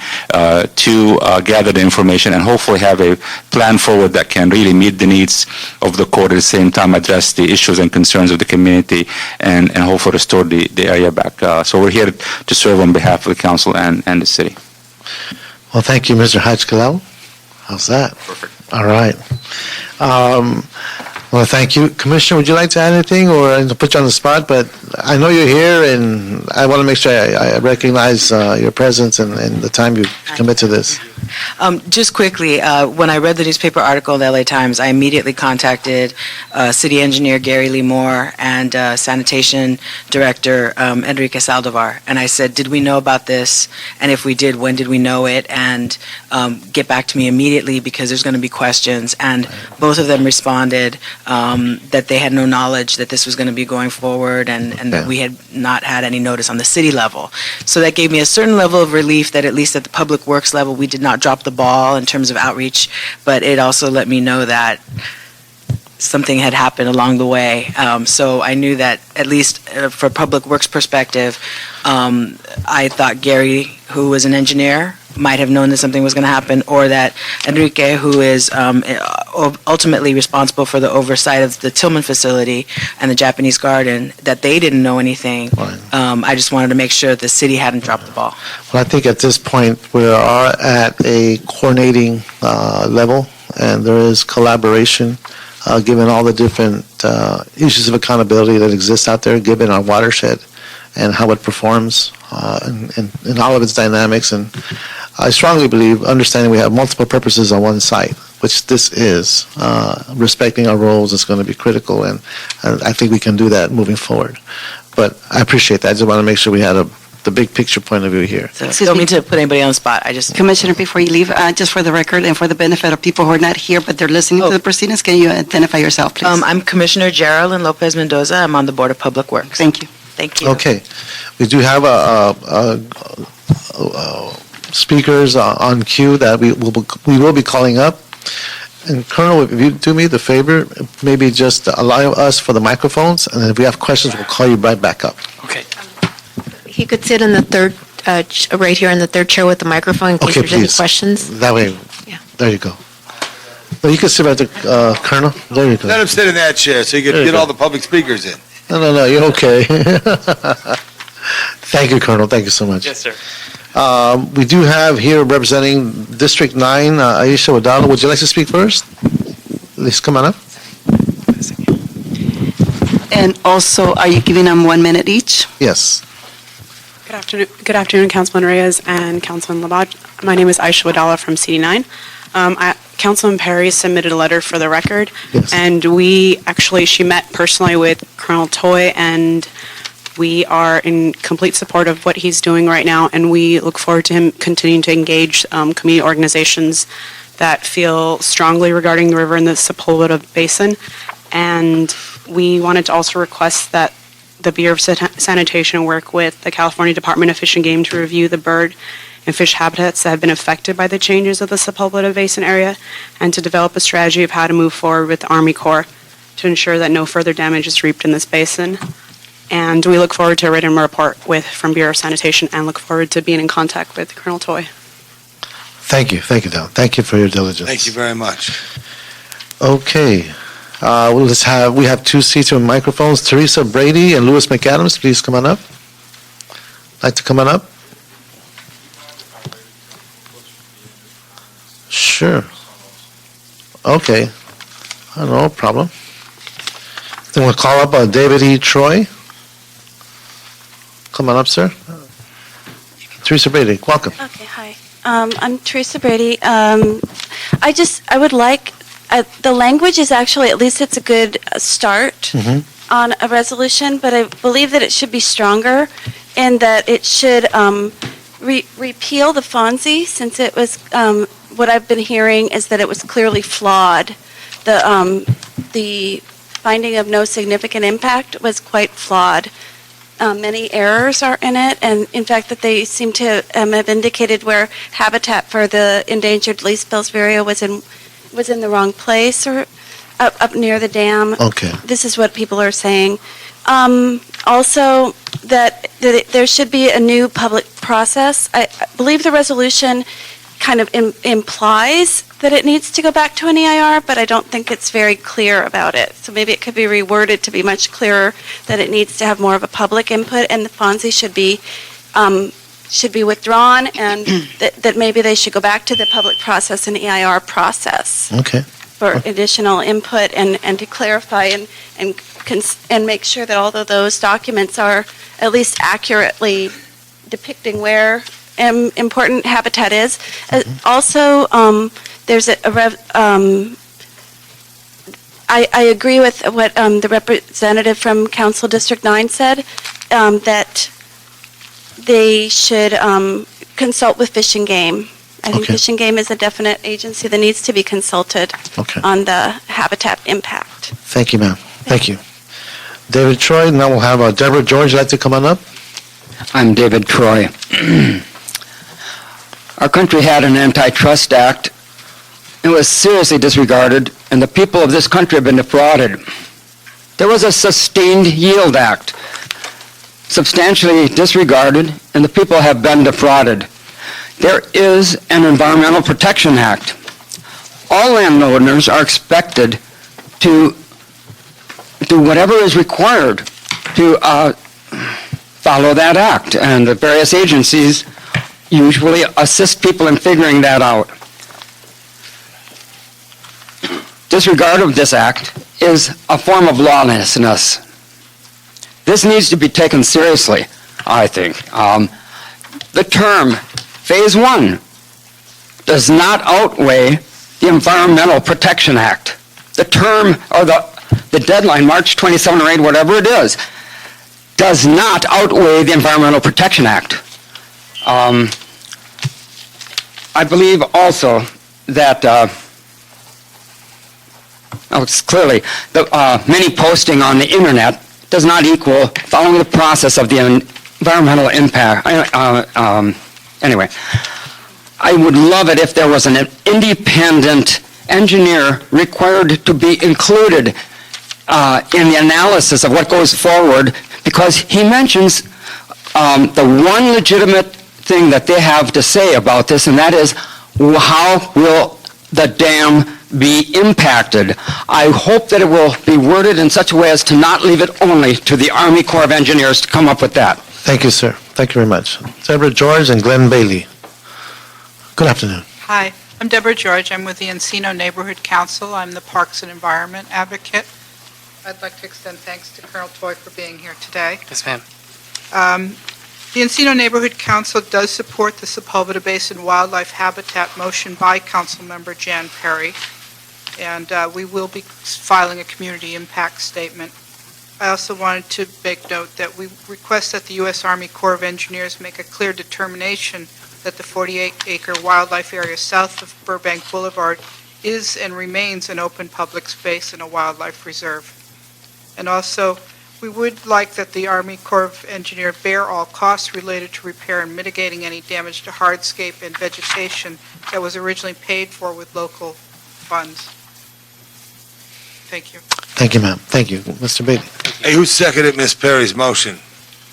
to gather the information and hopefully have a plan forward that can really meet the needs of the Corps, at the same time address the issues and concerns of the community and hopefully restore the area back. So we're here to serve on behalf of the council and the city. Well, thank you, Mr. Hajkalel. How's that? Perfect. All right. Well, thank you. Commissioner, would you like to add anything, or to put you on the spot? But I know you're here, and I want to make sure I recognize your presence and the time you commit to this. Just quickly, when I read the newspaper article in the LA Times, I immediately contacted City Engineer Gary Lee Moore and Sanitation Director Enrique Saldivar, and I said, did we know about this? And if we did, when did we know it? And get back to me immediately because there's going to be questions. And both of them responded that they had no knowledge that this was going to be going forward and that we had not had any notice on the city level. So that gave me a certain level of relief that at least at the Public Works level, we did not drop the ball in terms of outreach, but it also let me know that something had happened along the way. So I knew that at least for Public Works perspective, I thought Gary, who was an engineer, might have known that something was going to happen, or that Enrique, who is ultimately responsible for the oversight of the Tillman facility and the Japanese garden, that they didn't know anything. I just wanted to make sure the city hadn't dropped the ball. Well, I think at this point we are at a coordinating level, and there is collaboration given all the different issues of accountability that exist out there, given our watershed and how it performs in all of its dynamics. And I strongly believe, understanding we have multiple purposes on one site, which this is, respecting our roles is going to be critical, and I think we can do that moving forward. But I appreciate that. I just want to make sure we had the big picture point of view here. So, don't mean to put anybody on the spot. I just... Commissioner, before you leave, just for the record and for the benefit of people who are not here but they're listening to the proceedings, can you identify yourself, please? I'm Commissioner Geraldine Lopez Mendoza. I'm on the Board of Public Works. Thank you. Thank you. Okay. We do have speakers on queue that we will be calling up. And Colonel, if you do me the favor, maybe just allow us for the microphones, and if we have questions, we'll call you right back up. Okay. He could sit in the third, right here in the third chair with the microphone in case Okay, there's any please. questions. That way, Yeah. there you go. No, you can sit right there, Colonel. There you go. Let him sit in that chair so you can There you get go. all the public speakers in. No, you're okay. Thank you, Colonel. Thank you so much. Yes, sir. We do have here representing District 9, Aisha Wadala. Would you like to speak first? Please come on up. And also, are you giving them 1 minute each? Yes. Good afternoon, Councilman Reyes and Councilman Labaj. My name is Aisha Wadala from CD9. Councilman Perry submitted a letter for the record, and she met personally with Colonel Toy, and we are in complete support of what he's doing right now, and we look forward to him continuing to engage community organizations that feel strongly regarding the river in the Sepulveda Basin. And we wanted to also request that the Bureau of Sanitation work with the California Department of Fish and Game to review the bird and fish habitats that have been affected by the changes of the Sepulveda Basin area, and to develop a strategy of how to move forward with the Army Corps to ensure that no further damage is reaped in this basin. And we look forward to a written report from Bureau of Sanitation and look forward to being in contact with Colonel Toy. Thank you, Don. Thank you for your diligence. Thank you very much. Okay, we have two seats with microphones. Teresa Brady and Louis McAdams, please come on up. Like to come on up? Sure. Okay, no problem. Then we'll call up David E. Troy. Come on up, sir. Teresa Brady, welcome. Okay, hi. I'm Teresa Brady. I would like, the language is actually, at least it's a good start on a resolution, but I believe that it should be stronger in that it should repeal the FONSI, since it was, what I've been hearing is that it was clearly flawed. The finding of no significant impact was quite flawed. Many errors are in it, and in fact that they seem to have indicated where habitat for the endangered least-bills vireo was in the wrong place or up near the dam. Okay. This is what people are saying. Also, that there should be a new public process. I believe the resolution kind of implies that it needs to go back to an EIR, but I don't think it's very clear about it. So maybe it could be reworded to be much clearer that it needs to have more of a public input, and the FONSI should be withdrawn, and that maybe they should go back to the public process and EIR process Okay. for additional input and to clarify and make sure that all of those documents are at least accurately depicting where important habitat is. Also, there's I agree with what the representative from Council District 9 said, that they should consult with Fish and Game. I think Okay. Fish and Game is a definite agency that needs to be consulted Okay. on the habitat impact. Thank you, ma'am. Thank you. David Troy, now we'll have Deborah George. Like to come on up? I'm David Troy. Our country had an antitrust act. It was seriously disregarded, and the people of this country have been defrauded. There was a sustained yield act, substantially disregarded, and the people have been defrauded. There is an Environmental Protection Act. All landowners are expected to do whatever is required to follow that act, and the various agencies usually assist people in figuring that out. Disregard of this act is a form of lawlessness. This needs to be taken seriously, I think. The term Phase 1 does not outweigh the Environmental Protection Act. The term, or the deadline, March 27 or 8, whatever it is, does not outweigh the Environmental Protection Act. I believe also that it's clearly many posting on the internet does not equal following the process of the environmental impact. Anyway, I would love it if there was an independent engineer required to be included in the analysis of what goes forward, because he mentions the one legitimate thing that they have to say about this, and that is, how will the dam be impacted? I hope that it will be worded in such a way as to not leave it only to the Army Corps of Engineers to come up with that. Thank you, sir. Thank you very much. Deborah George and Glenn Bailey. Good afternoon. Hi, I'm Deborah George. I'm with the Encino Neighborhood Council. I'm the Parks and Environment Advocate. I'd like to extend thanks to Colonel Toy for being here today. Yes, ma'am. The Encino Neighborhood Council does support the Sepulveda Basin Wildlife Habitat motion by Councilmember Jan Perry, and we will be filing a community impact statement. I also wanted to make note that we request that the U.S. Army Corps of Engineers make a clear determination that the 48-acre wildlife area south of Burbank Boulevard is and remains an open public space and a wildlife reserve. And also, We would like that the Army Corps of Engineers bear all costs related to repair and mitigating any damage to hardscape and vegetation that was originally paid for with local funds. Thank you. Thank you, ma'am. Thank you. Mr. Bailey. Hey, who seconded Ms. Perry's motion?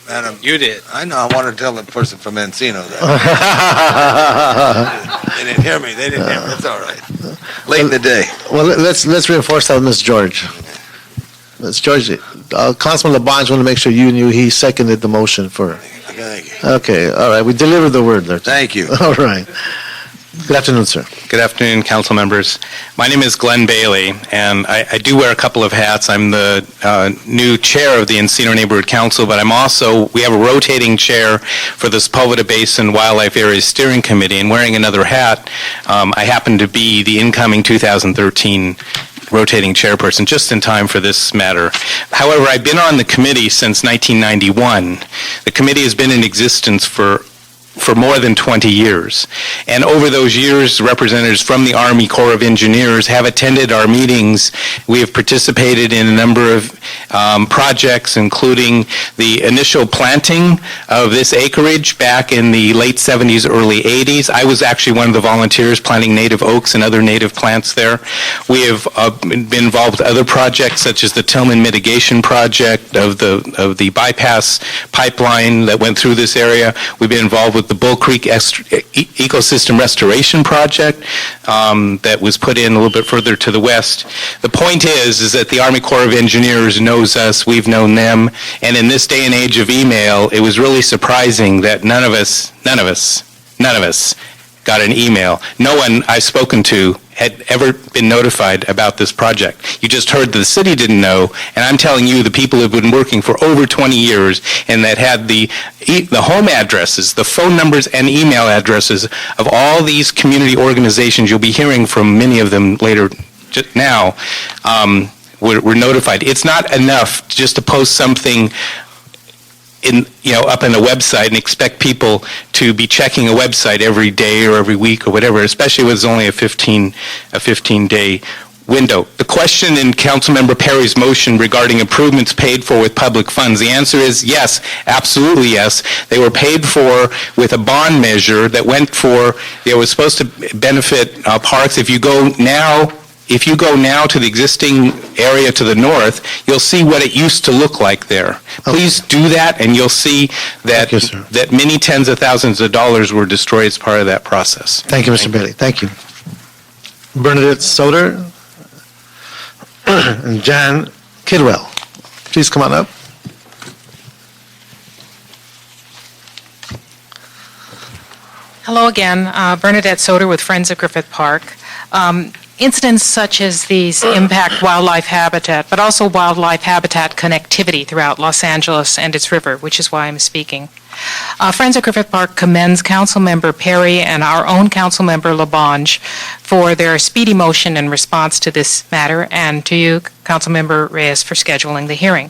Madam? You did. I know, I want to tell the person from Encino that. They didn't hear me, That's all right. Late in the day. Well, let's reinforce that with Ms. George. Ms. George, Councilman Labange wanted to make sure you knew he seconded the motion for. Thank you. Okay, all right. We delivered the word there. Thank you. All right. Good afternoon, sir. Good afternoon, council members. My name is Glenn Bailey, and I do wear a couple of hats. I'm the new chair of the Encino Neighborhood Council, but we have a rotating chair for the Sepulveda Basin Wildlife Areas Steering Committee, and wearing another hat, I happen to be the incoming 2013 rotating chairperson, just in time for this matter. However, I've been on the committee since 1991. The committee has been in existence for more than 20 years. And over those years, representatives from the Army Corps of Engineers have attended our meetings. We have participated in a number of projects, including the initial planting of this acreage back in the late 70s, early 80s. I was actually one of the volunteers planting native oaks and other native plants there. We have been involved with other projects, such as the Tillman Mitigation Project of the bypass pipeline that went through this area. We've been involved with the Bull Creek Ecosystem Restoration Project that was put in a little bit further to the west. The point is that the Army Corps of Engineers knows us, we've known them, and in this day and age of email, it was really surprising that none of us got an email. No one I've spoken to had ever been notified about this project. You just heard that the city didn't know, and I'm telling you the people who have been working for over 20 years and that had the home addresses, the phone numbers and email addresses of all these community organizations, you'll be hearing from many of them later now, were notified. It's not enough just to post something up on a website and expect people to be checking a website every day or every week or whatever, especially when it's only a 15-day window. The question in Councilmember Perry's motion regarding improvements paid for with public funds, the answer is yes, absolutely yes. They were paid for with a bond measure that was supposed to benefit parks. If you go now to the existing area to the north, you'll see what it used to look like there. Please do that, and you'll see that many tens of thousands of dollars were destroyed as part of that process. Thank you, Mr. Bailey. Thank you. Bernadette Soder and Jan Kidwell. Please come on up. Hello again, Bernadette Soder with Friends of Griffith Park. Incidents such as these impact wildlife habitat, but also wildlife habitat connectivity throughout Los Angeles and its river, which is why I'm speaking. Friends of Griffith Park commends Councilmember Perry and our own Councilmember Labange for their speedy motion in response to this matter, and to you, Councilmember Reyes, for scheduling the hearing.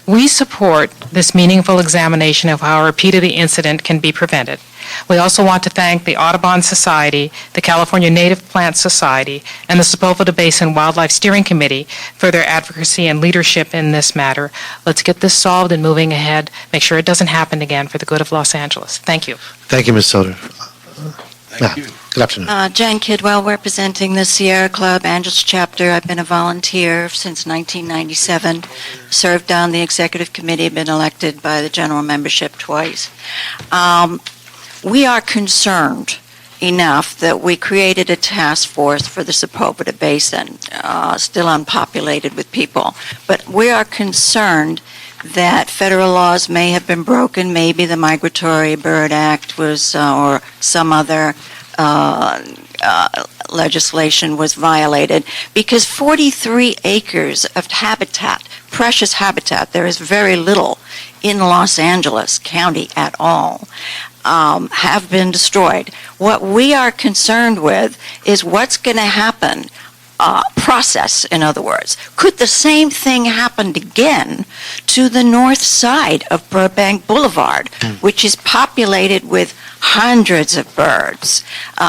We support this meaningful examination of how a repeat of the incident can be prevented. We also want to thank the Audubon Society, the California Native Plant Society, and the Sepulveda Basin Wildlife Steering Committee for their advocacy and leadership in this matter. Let's get this solved and moving ahead. Make sure it doesn't happen again for the good of Los Angeles. Thank you. Thank you, Ms. Soder. Thank you. Good afternoon. Jan Kidwell, representing the Sierra Club Angeles chapter. I've been a volunteer since 1997, served on the executive committee, been elected by the general membership twice. We are concerned enough that we created a task force for the Sepulveda Basin, still unpopulated with people. But we are concerned that federal laws may have been broken. Maybe the Migratory Bird Act was, or some other legislation was violated, because 43 acres of habitat, precious habitat, there is very little in Los Angeles County at all, have been destroyed. What we are concerned with is what's going to happen, process, in other words. Could the same thing happen again to the north side of Burbank Boulevard, which is populated with hundreds of birds,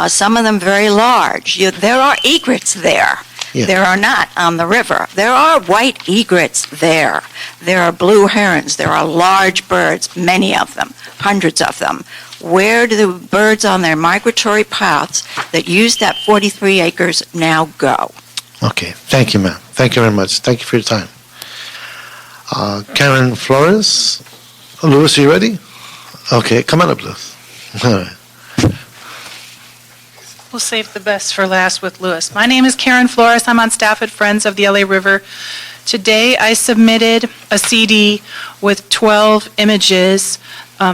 some of them very large? There are egrets there. Yeah. There are not on the river. There are white egrets there. There are blue herons. There are large birds, many of them, hundreds of them. Where do the birds on their migratory paths that use that 43 acres now go? Okay, thank you, ma'am. Thank you very much. Thank you for your time. Karen Flores. Louis, are you ready? Okay, come on up, Louis. All right. We'll save the best for last with Louis. My name is Karen Flores. I'm on staff at Friends of the LA River. Today, I submitted a CD with 12 images.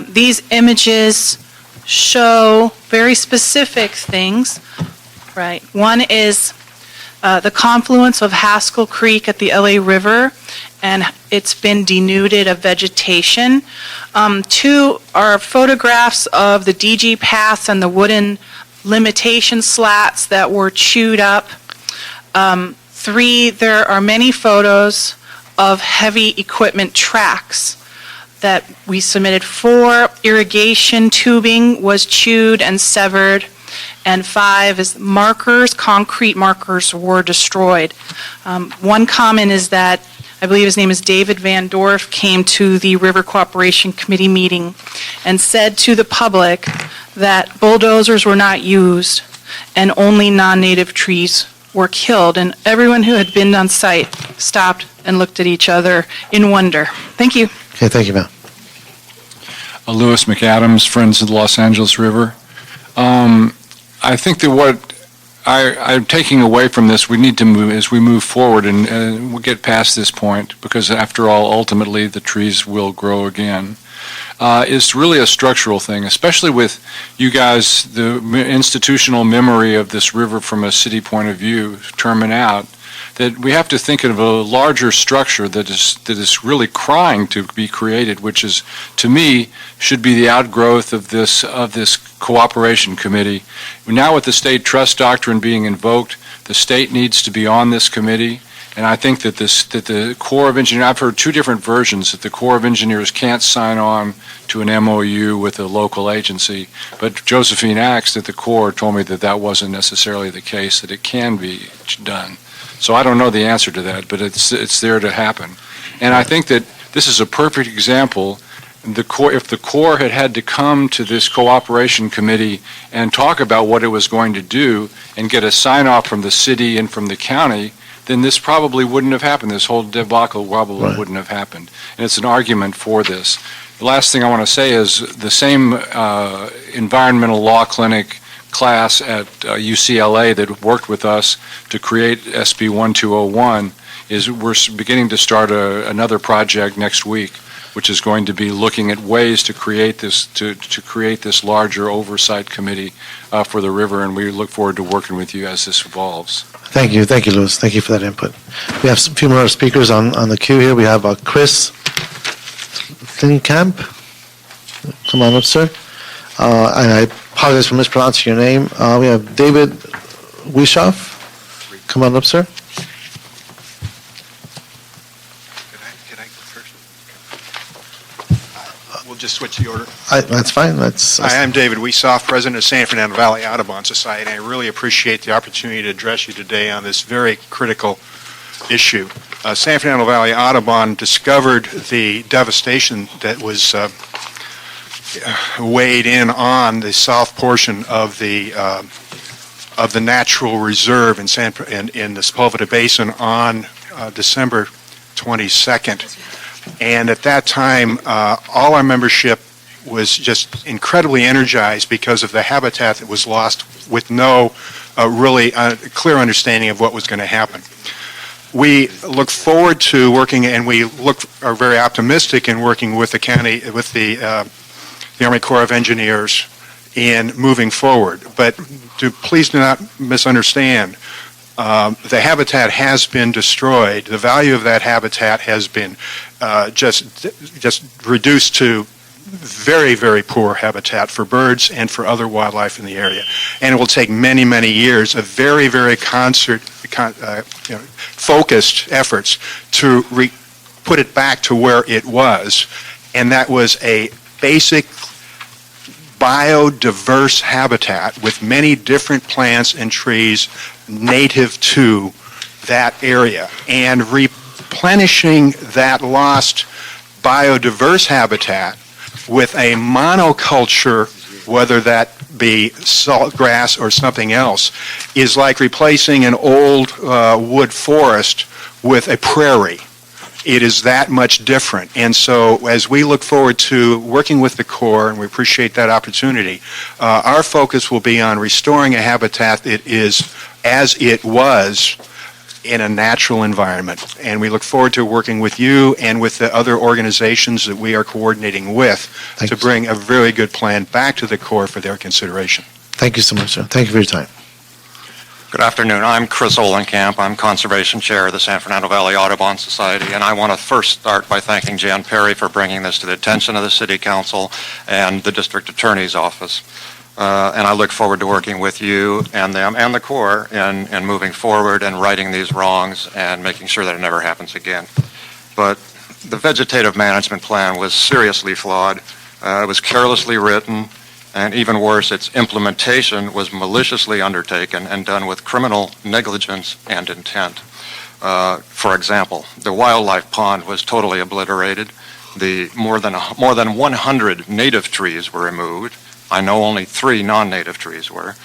These images show very specific things, right? One is the confluence of Haskell Creek at the LA River, and it's been denuded of vegetation. Two are photographs of the DG paths and the wooden limitation slats that were chewed up. Three, there are many photos of heavy equipment tracks that we submitted. 4, irrigation tubing was chewed and severed. And 5 is markers, concrete markers were destroyed. One comment is that I believe his name is David Van Dorf, came to the River Cooperation Committee meeting and said to the public that bulldozers were not used and only non-native trees were killed. And everyone who had been on site stopped and looked at each other in wonder. Thank you. Okay, thank you, ma'am. Louis McAdams, Friends of the Los Angeles River. I think that what I'm taking away from this, we need to move, as we move forward and we'll get past this point, because after all, ultimately, the trees will grow again, is really a structural thing, especially with you guys, the institutional memory of this river from a city point of view terming out, that we have to think of a larger structure that is really crying to be created, which is, to me, should be the outgrowth of this cooperation committee. Now with the state trust doctrine being invoked, the state needs to be on this committee, and I think that the Corps of Engineers, I've heard 2 different versions, that the Corps of Engineers can't sign on to an MOU with a local agency, but Josephine Axe at the Corps told me that that wasn't necessarily the case, that it can be done. So I don't know the answer to that, but it's there to happen. And I think that this is a perfect example. If the Corps had to come to this cooperation committee and talk about what it was going to do and get a sign-off from the city and from the county, then this probably wouldn't have happened. This whole debacle probably wouldn't have happened. And it's an argument for this. The last thing I want to say is the same environmental law clinic class at UCLA that worked with us to create SB 1201 we're beginning to start another project next week, which is going to be looking at ways to create this create this larger oversight committee for the river, and we look forward to working with you as this evolves. Thank you, Louis. Thank you for that input. We have a few more speakers on the queue here. We have Chris Klinkamp. Come on up, sir. And I apologize for mispronouncing your name. We have David Wiesoff. Come on up, sir. Can I go first? We'll just switch the order. That's fine. Hi, I'm David Wiesoff, President of San Fernando Valley Audubon Society. I really appreciate the opportunity to address you today on this very critical issue. San Fernando Valley Audubon discovered the devastation that was weighed in on the south portion of the natural reserve in the Sepulveda Basin on December 22nd. And at that time, all our membership was just incredibly energized because of the habitat that was lost, with no really clear understanding of what was going to happen. We look forward to working, and are very optimistic in working with the county, with the Army Corps of Engineers in moving forward. But please do not misunderstand. The habitat has been destroyed. The value of that habitat has been just reduced to very, very poor habitat for birds and for other wildlife in the area. And it will take many, many years of very, very focused efforts to put it back to where it was. And that was a basic biodiverse habitat with many different plants and trees native to that area and replenishing that lost biodiverse habitat with a monoculture, whether that be salt grass or something else, is like replacing an old wood forest with a prairie. It is that much different. And so as we look forward to working with the Corps, and we appreciate that opportunity, our focus will be on restoring a habitat that is as it was in a natural environment. And we look forward to working with you and with the other organizations that we are coordinating with to bring a very good plan back to the Corps for their consideration. Thank you so much, sir. Thank you for your time. Good afternoon. I'm Chris Olenkamp. I'm Conservation Chair of the San Fernando Valley Audubon Society, and I want to first start by thanking Jan Perry for bringing this to the attention of the City Council and the District Attorney's Office. And I look forward to working with you and them and the Corps in moving forward and righting these wrongs and making sure that it never happens again. But the vegetative management plan was seriously flawed. It was carelessly written. And even worse, its implementation was maliciously undertaken and done with criminal negligence and intent. For example, the wildlife pond was totally obliterated. More than 100 native trees were removed. I know only 3 non-native trees were.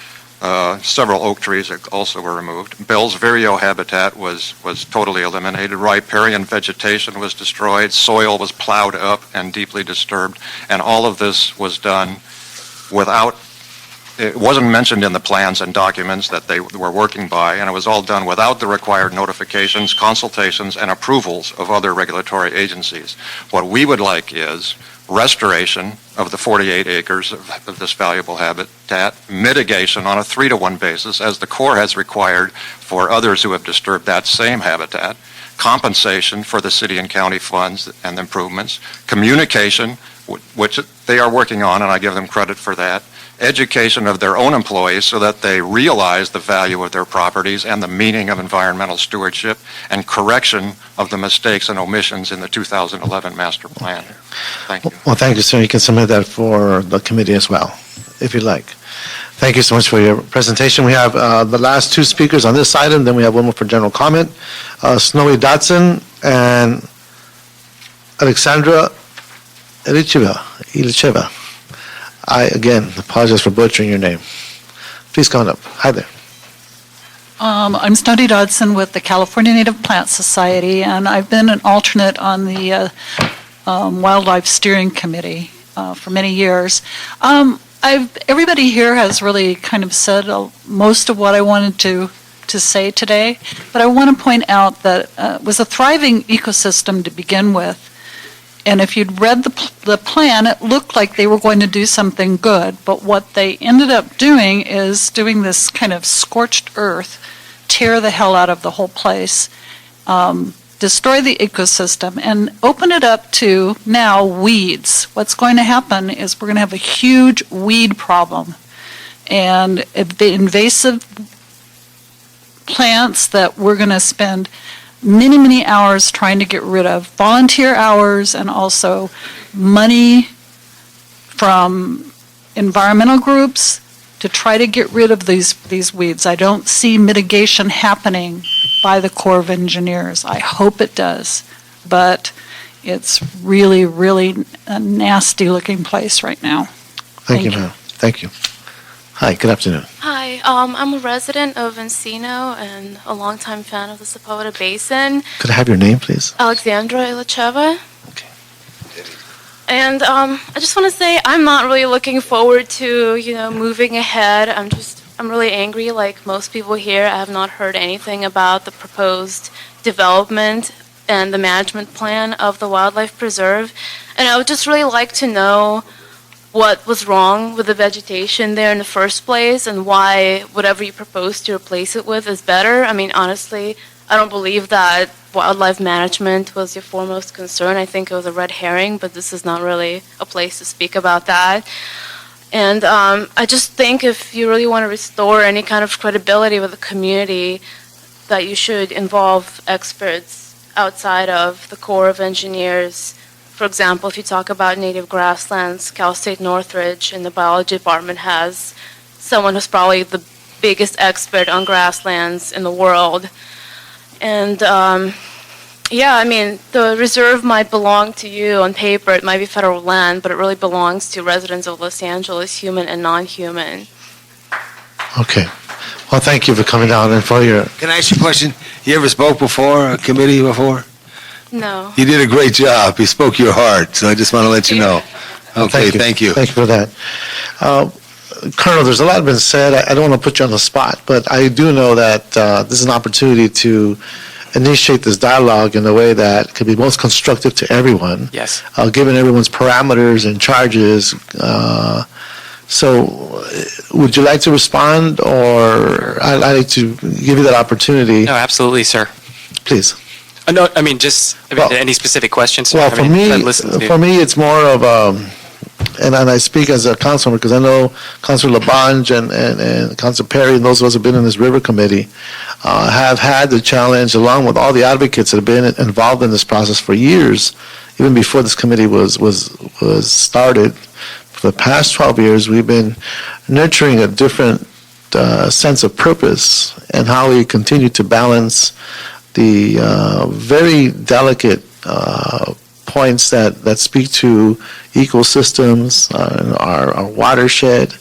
Several oak trees also were removed. Bell's vireo habitat was totally eliminated. Riparian vegetation was destroyed. Soil was plowed up and deeply disturbed. And all of this was done without, it wasn't mentioned in the plans and documents that they were working by, and it was all done without the required notifications, consultations, and approvals of other regulatory agencies. What we would like is restoration of the 48 acres of this valuable habitat, mitigation on a 3-to-1 basis, as the Corps has required for others who have disturbed that same habitat, compensation for the city and county funds and improvements, communication, which they are working on, and I give them credit for that, education of their own employees so that they realize the value of their properties and the meaning of environmental stewardship, and correction of the mistakes and omissions in the 2011 master plan. Thank you. Well, thank you, sir. You can submit that for the committee as well, if you'd like. Thank you so much for your presentation. We have the last 2 speakers on this item, then we have one more for general comment. Snowy Dotson and Alexandra Ilicheva. I, again, apologize for butchering your name. Please come on up. Hi there. I'm Snowy Dodson with the California Native Plant Society, and I've been an alternate on the Wildlife Steering Committee for many years. Everybody here has really kind of said most of what I wanted to say today, but I want to point out that it was a thriving ecosystem to begin with. And if you'd read the plan, it looked like they were going to do something good. But what they ended up doing is doing this kind of scorched earth, tear the hell out of the whole place, destroy the ecosystem, and open it up to now weeds. What's going to happen is we're going to have a huge weed problem. And the invasive plants that we're going to spend many, many hours trying to get rid of, volunteer hours and also money from environmental groups to try to get rid of these weeds. I don't see mitigation happening by the Corps of Engineers. I hope it does, but it's really, really a nasty looking place right now. Thank you, ma'am. Thank you. Hi, good afternoon. Hi, I'm a resident of Encino and a longtime fan of the Sepulveda Basin. Could I have your name, please? Alexandra Ilicheva. And I just want to say I'm not really looking forward to, moving ahead. I'm really angry, like most people here. I have not heard anything about the proposed development and the management plan of the wildlife preserve. And I would just really like to know what was wrong with the vegetation there in the first place and why whatever you propose to replace it with is better. I mean, honestly, I don't believe that wildlife management was your foremost concern. I think it was a red herring, but this is not really a place to speak about that. And I just think if you really want to restore any kind of credibility with the community, that you should involve experts outside of the Corps of Engineers. For example, if you talk about native grasslands, Cal State Northridge in the biology department has someone who's probably the biggest expert on grasslands in the world. And yeah, I mean, the reserve might belong to you on paper. It might be federal land, but it really belongs to residents of Los Angeles, human and non-human. Okay. Well, thank you for coming down and for your... Can I ask you a question? You ever spoke before, a committee before? No. You did a great job. You spoke your heart, so I just want to let you know. Okay, thank you. Thank you for that. Colonel, there's a lot been said. I don't want to put you on the spot, but I do know that this is an opportunity to initiate this dialogue in a way that could be most constructive to everyone. Yes. Given everyone's parameters and charges. So would you like to respond, or I'd like to give you that opportunity? No, absolutely, sir. Please. No, I mean, just any specific questions? Well, I for mean, me, I'd listen to you. it's more of and I speak as a councilman because I know Councilor Labange and Councilor Perry and those of us who have been in this river committee have had the challenge, along with all the advocates that have been involved in this process for years, even before this committee was started. For the past 12 years, we've been nurturing a different sense of purpose and how we continue to balance the very delicate points that speak to ecosystems, our watershed,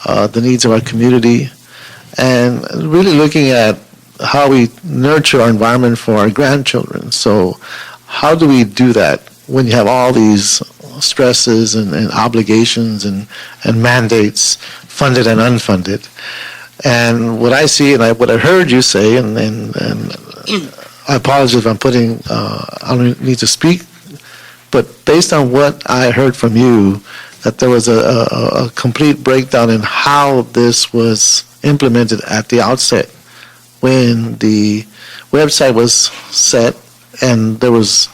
the needs of our community, and really looking at how we nurture our environment for our grandchildren. So how do we do that when you have all these stresses and obligations and mandates, funded and unfunded? And what I see and what I heard you say, and I apologize if I'm I don't need to speak, but based on what I heard from you, that there was a complete breakdown in how this was implemented at the outset when the website was set, and there was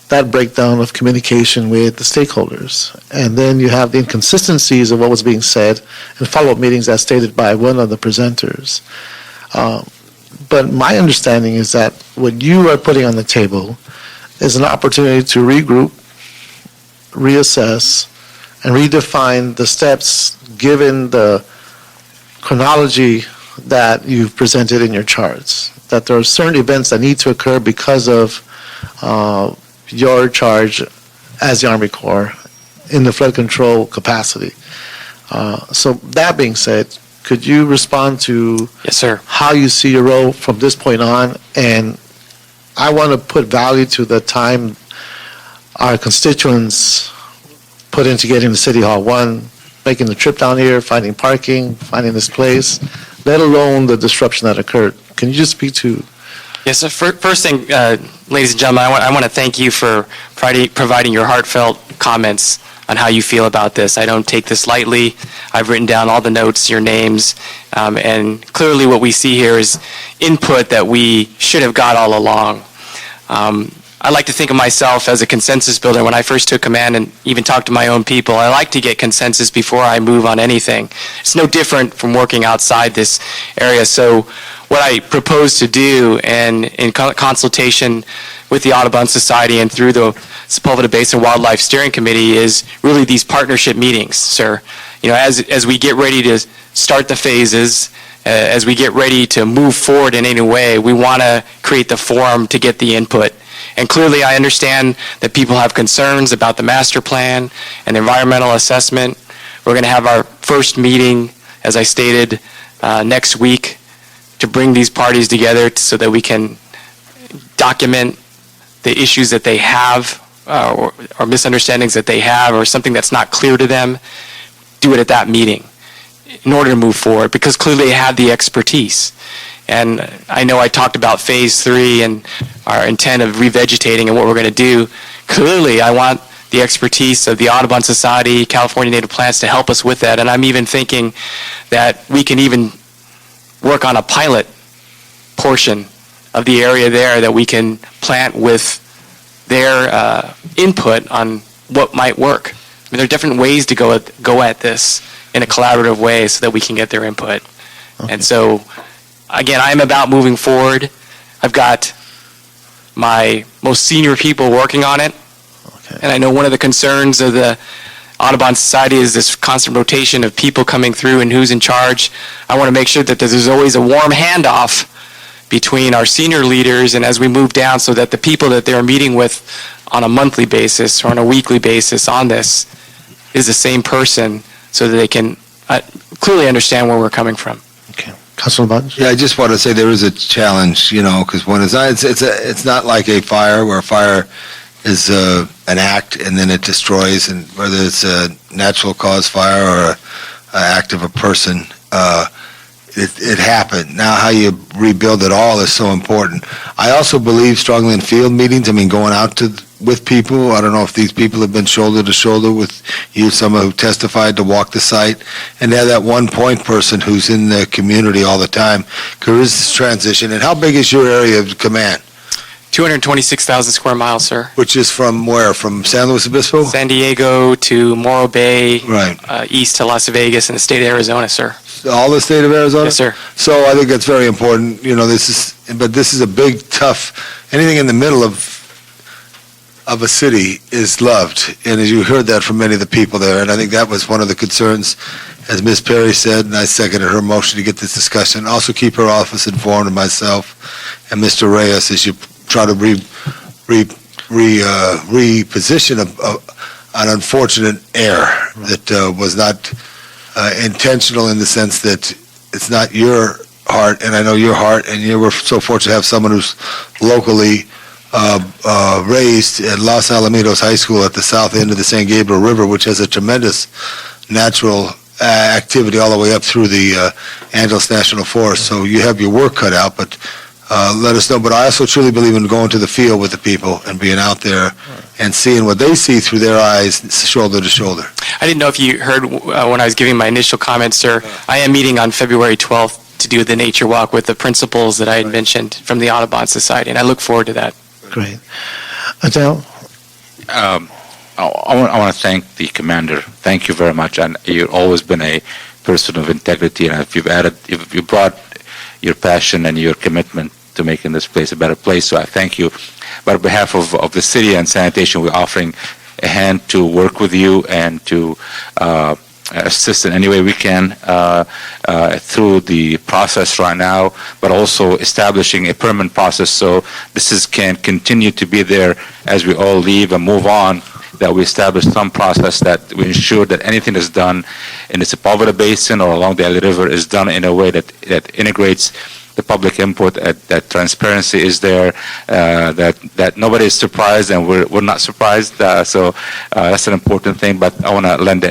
that breakdown of communication with the stakeholders. And then you have the inconsistencies of what was being said in follow-up meetings as stated by one of the presenters. But my understanding is that what you are putting on the table is an opportunity to regroup, reassess, and redefine the steps given the chronology that you've presented in your charts. That there are certain events that need to occur because of your charge as the Army Corps in the flood control capacity. So that being said, could you respond to Yes, sir. how you see your role from this point on? And I want to put value to the time our constituents put into getting to City Hall. One, making the trip down here, finding parking, finding this place, let alone the disruption that occurred. Can you just speak to... Yes, so first thing, ladies and gentlemen, I want to thank you for providing your heartfelt comments on how you feel about this. I don't take this lightly. I've written down all the notes, your names, and clearly what we see here is input that we should have got all along. I like to think of myself as a consensus builder. When I first took command and even talked to my own people, I like to get consensus before I move on anything. It's no different from working outside this area. So what I propose to do, and in consultation with the Audubon Society and through the Sepulveda Basin Wildlife Steering Committee, is really these partnership meetings, sir. You know, as we get ready to start the phases, as we get ready to move forward in any way, we want to create the forum to get the input. And clearly I understand that people have concerns about the master plan and the environmental assessment. We're going to have our first meeting, as I stated, next week to bring these parties together so that we can document the issues that they have or misunderstandings that they have or something that's not clear to them. Do it at that meeting in order to move forward, because clearly they have the expertise. And I know I talked about phase 3 and our intent of revegetating and what we're going to do. Clearly, I want the expertise of the Audubon Society, California Native Plants to help us with that. And I'm even thinking that we can even work on a pilot portion of the area there that we can plant with their input on what might work. I mean, there are different ways to go at this in a collaborative way so that we can get their input. Okay. And so, again, I'm about moving forward. I've got my most senior people working on it. Okay. And I know one of the concerns of the Audubon Society is this constant rotation of people coming through and who's in charge. I want to make sure that there's always a warm handoff between our senior leaders and as we move down so that the people that they're meeting with on a monthly basis or on a weekly basis on this is the same person so that they can clearly understand where we're coming from. Councilor Bunch? Yeah, I just want to say there is a challenge, because when it's not like a fire where a fire is an act and then it destroys, and whether it's a natural cause fire or an act of a person, it happened. Now how you rebuild it all is so important. I also believe strongly in field meetings. I mean, going out with people. I don't know if these people have been shoulder to shoulder with you, some who testified to walk the site, and have that one point person who's in the community all the time. There is this transition. And how big is your area of command? 226,000 square miles, sir. Which is from where? From San Luis Obispo? San Diego to Morro Bay, right. East to Las Vegas, and the state of Arizona, sir. All the state of Arizona? Yes, sir. So I think that's very important. This is a big, tough, anything in the middle of a city is loved. And as you heard that from many of the people there, and I think that was one of the concerns, as Ms. Perry said, and I seconded her motion to get this discussion. Also keep her office informed, and myself and Mr. Reyes, as you try to reposition an unfortunate error that was not intentional, in the sense that it's not your heart, and I know your heart, and you were so fortunate to have someone who's locally raised at Los Alamitos High School at the south end of the San Gabriel River, which has a tremendous natural activity all the way up through the Angeles National Forest. So you have your work cut out, but let us know. But I also truly believe in going to the field with the people and being out there and seeing what they see through their eyes, shoulder to shoulder. I didn't know if you heard when I was giving my initial comments, sir. I am meeting on February 12th to do the nature walk with the principals that I had mentioned from the Audubon Society, and I look forward to that. Great. Adele? I want to thank the commander. Thank you very much. And you've always been a person of integrity, and if you brought your passion and your commitment to making this place a better place, so I thank you. But on behalf of the city and sanitation, we're offering a hand to work with you and to assist in any way we can through the process right now, but also establishing a permanent process so this can continue to be there as we all leave and move on, that we establish some process that we ensure that anything that's done in the Sepulveda Basin or along the LA River is done in a way that integrates the public input, that transparency is there, that nobody is surprised, and we're not surprised. So that's an important thing. But I want to lend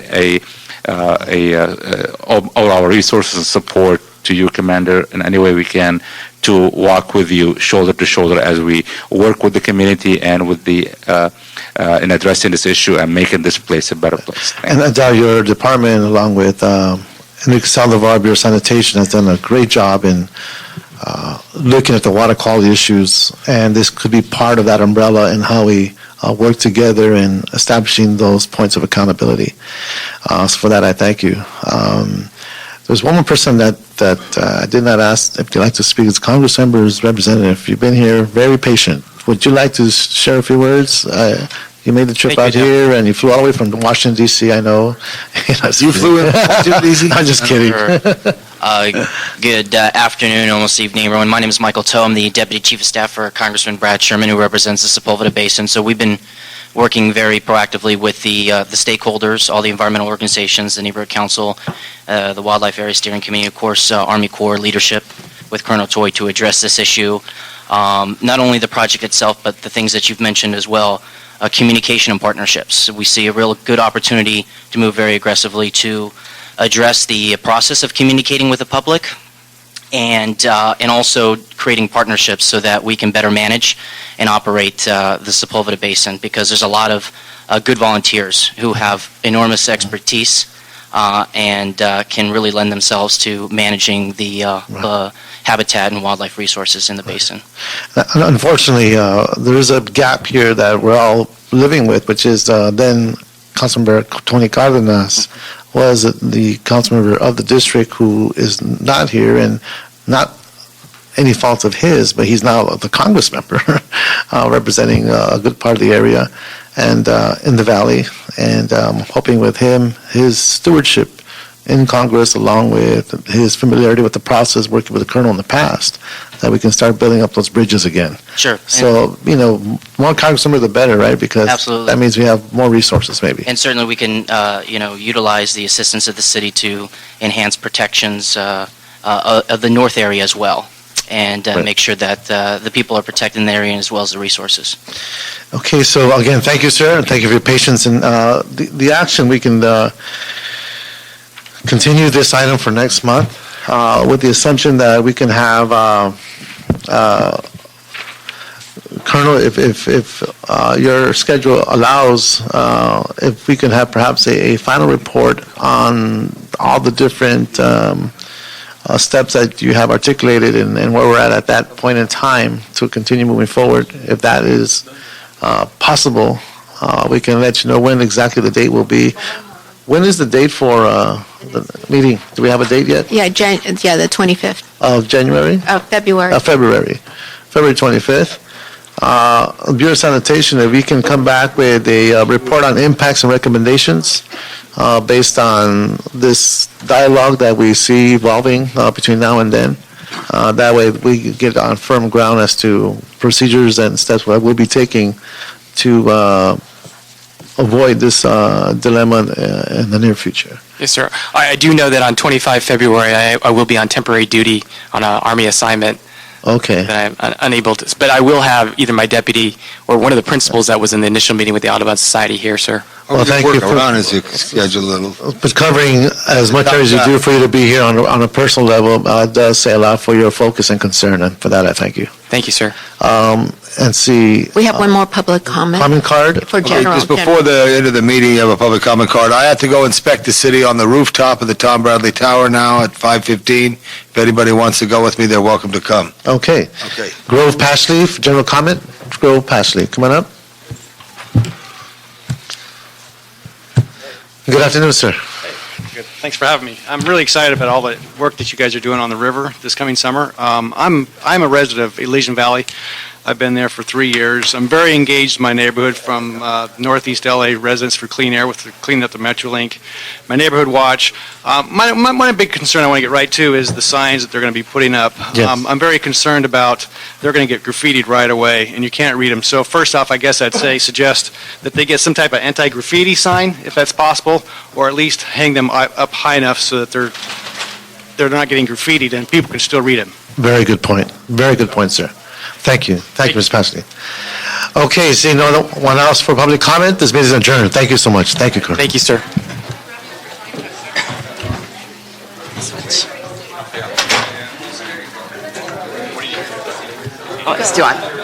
all our resources and support to you, Commander, in any way we can to walk with you shoulder to shoulder as we work with the community and with the in addressing this issue and making this place a better place. And Adele, your department, along with Enrique Saldivar, Bureau of Sanitation, has done a great job in looking at the water quality issues, and this could be part of that umbrella in how we work together in establishing those points of accountability. So for that, I thank you. There's one more person that I did not ask if you'd like to speak. It's Congressmember's representative. You've been here, very patient. Would you like to share a few words? You made the trip out here, and you flew all the way from Washington, D.C., I know. You flew in Washington, D.C.? I'm just kidding. Good afternoon, almost evening, everyone. My name is Michael Toe. I'm the Deputy Chief of Staff for Congressman Brad Sherman, who represents the Sepulveda Basin. So we've been working very proactively with the stakeholders, all the environmental organizations, the Neighborhood Council, the Wildlife Area Steering Committee, of course, Army Corps leadership with Colonel Toy to address this issue. Not only the project itself, but the things that you've mentioned as well, communication and partnerships. We see a real good opportunity to move very aggressively to address the process of communicating with the public and also creating partnerships so that we can better manage and operate the Sepulveda Basin, because there's a lot of good volunteers who have enormous expertise and can really lend themselves to managing the habitat and wildlife resources in the basin. Unfortunately, there is a gap here that we're all living with, which is then Councilmember Tony Cardenas was the councilmember of the district who is not here, and not any fault of his, but he's now the Congress member representing a good part of the area and in the valley, and hoping with him, his stewardship in Congress, along with his familiarity with the process, working with the colonel in the past, that we can start building up those bridges again. Sure. So, more Congressmen, the better, right? Because Absolutely. that means we have more resources, maybe. And certainly we can, utilize the assistance of the city to enhance protections of the north area as well, and Right. make sure that the people are protected in the area as well as the resources. Okay, so again, thank you, sir, and thank you for your patience. And the action, we can continue this item for next month with the assumption that we can have Colonel, if your schedule allows, if we can have perhaps a final report on all the different steps that you have articulated and where we're at that point in time to continue moving forward. If that is possible, we can let you know when exactly the date will be. When is the date for the meeting? Do we have a date yet? Yeah, the 25th Of January? of February. February 25th. Bureau of Sanitation, if we can come back with a report on impacts and recommendations based on this dialogue that we see evolving between now and then. That way we can get on firm ground as to procedures and steps that we'll be taking to avoid this dilemma in the near future. Yes, sir. I do know that on 25 February, I will be on temporary duty on an Army assignment. Okay. That I'm unable to, but I will have either my deputy or one of the principals that was in the initial meeting with the Audubon Society here, sir. Well, thank you for around as you schedule a little. but covering as much as you do for you to be here on a personal level does say a lot for your focus and concern, and for that I thank you. Thank you, sir. And see. We have one more public comment Comment card? for general. Just before the end of the meeting, you have a public comment card. I have to go inspect the city on the rooftop of the Tom Bradley Tower now at 5:15. If anybody wants to go with me, they're welcome to come. Okay. Okay. Grove Pashleaf, general comment? Grove Pashleaf, come on up. Good afternoon, sir. Good. Thanks for having me. I'm really excited about all the work that you guys are doing on the river this coming summer. I'm a resident of Elysian Valley. I've been there for 3 years. I'm very engaged in my neighborhood from Northeast LA residents for clean air with cleaning up the Metrolink. My neighborhood watch. My big concern I want to get right to is the signs that they're going to be putting up. Yes. I'm very concerned about they're going to get graffitied right away and you can't read them. So first off, I guess I'd suggest that they get some type of anti-graffiti sign if that's possible, or at least hang them up high enough so that they're not getting graffitied and people can still read them. Very good point. Very good point, sir. Thank you. Thank you, Ms. Pashleaf. Okay, seeing no one else for public comment, this meeting is adjourned. Thank you so much. Thank you, Colonel. Thank you, sir. Oh, it's still on.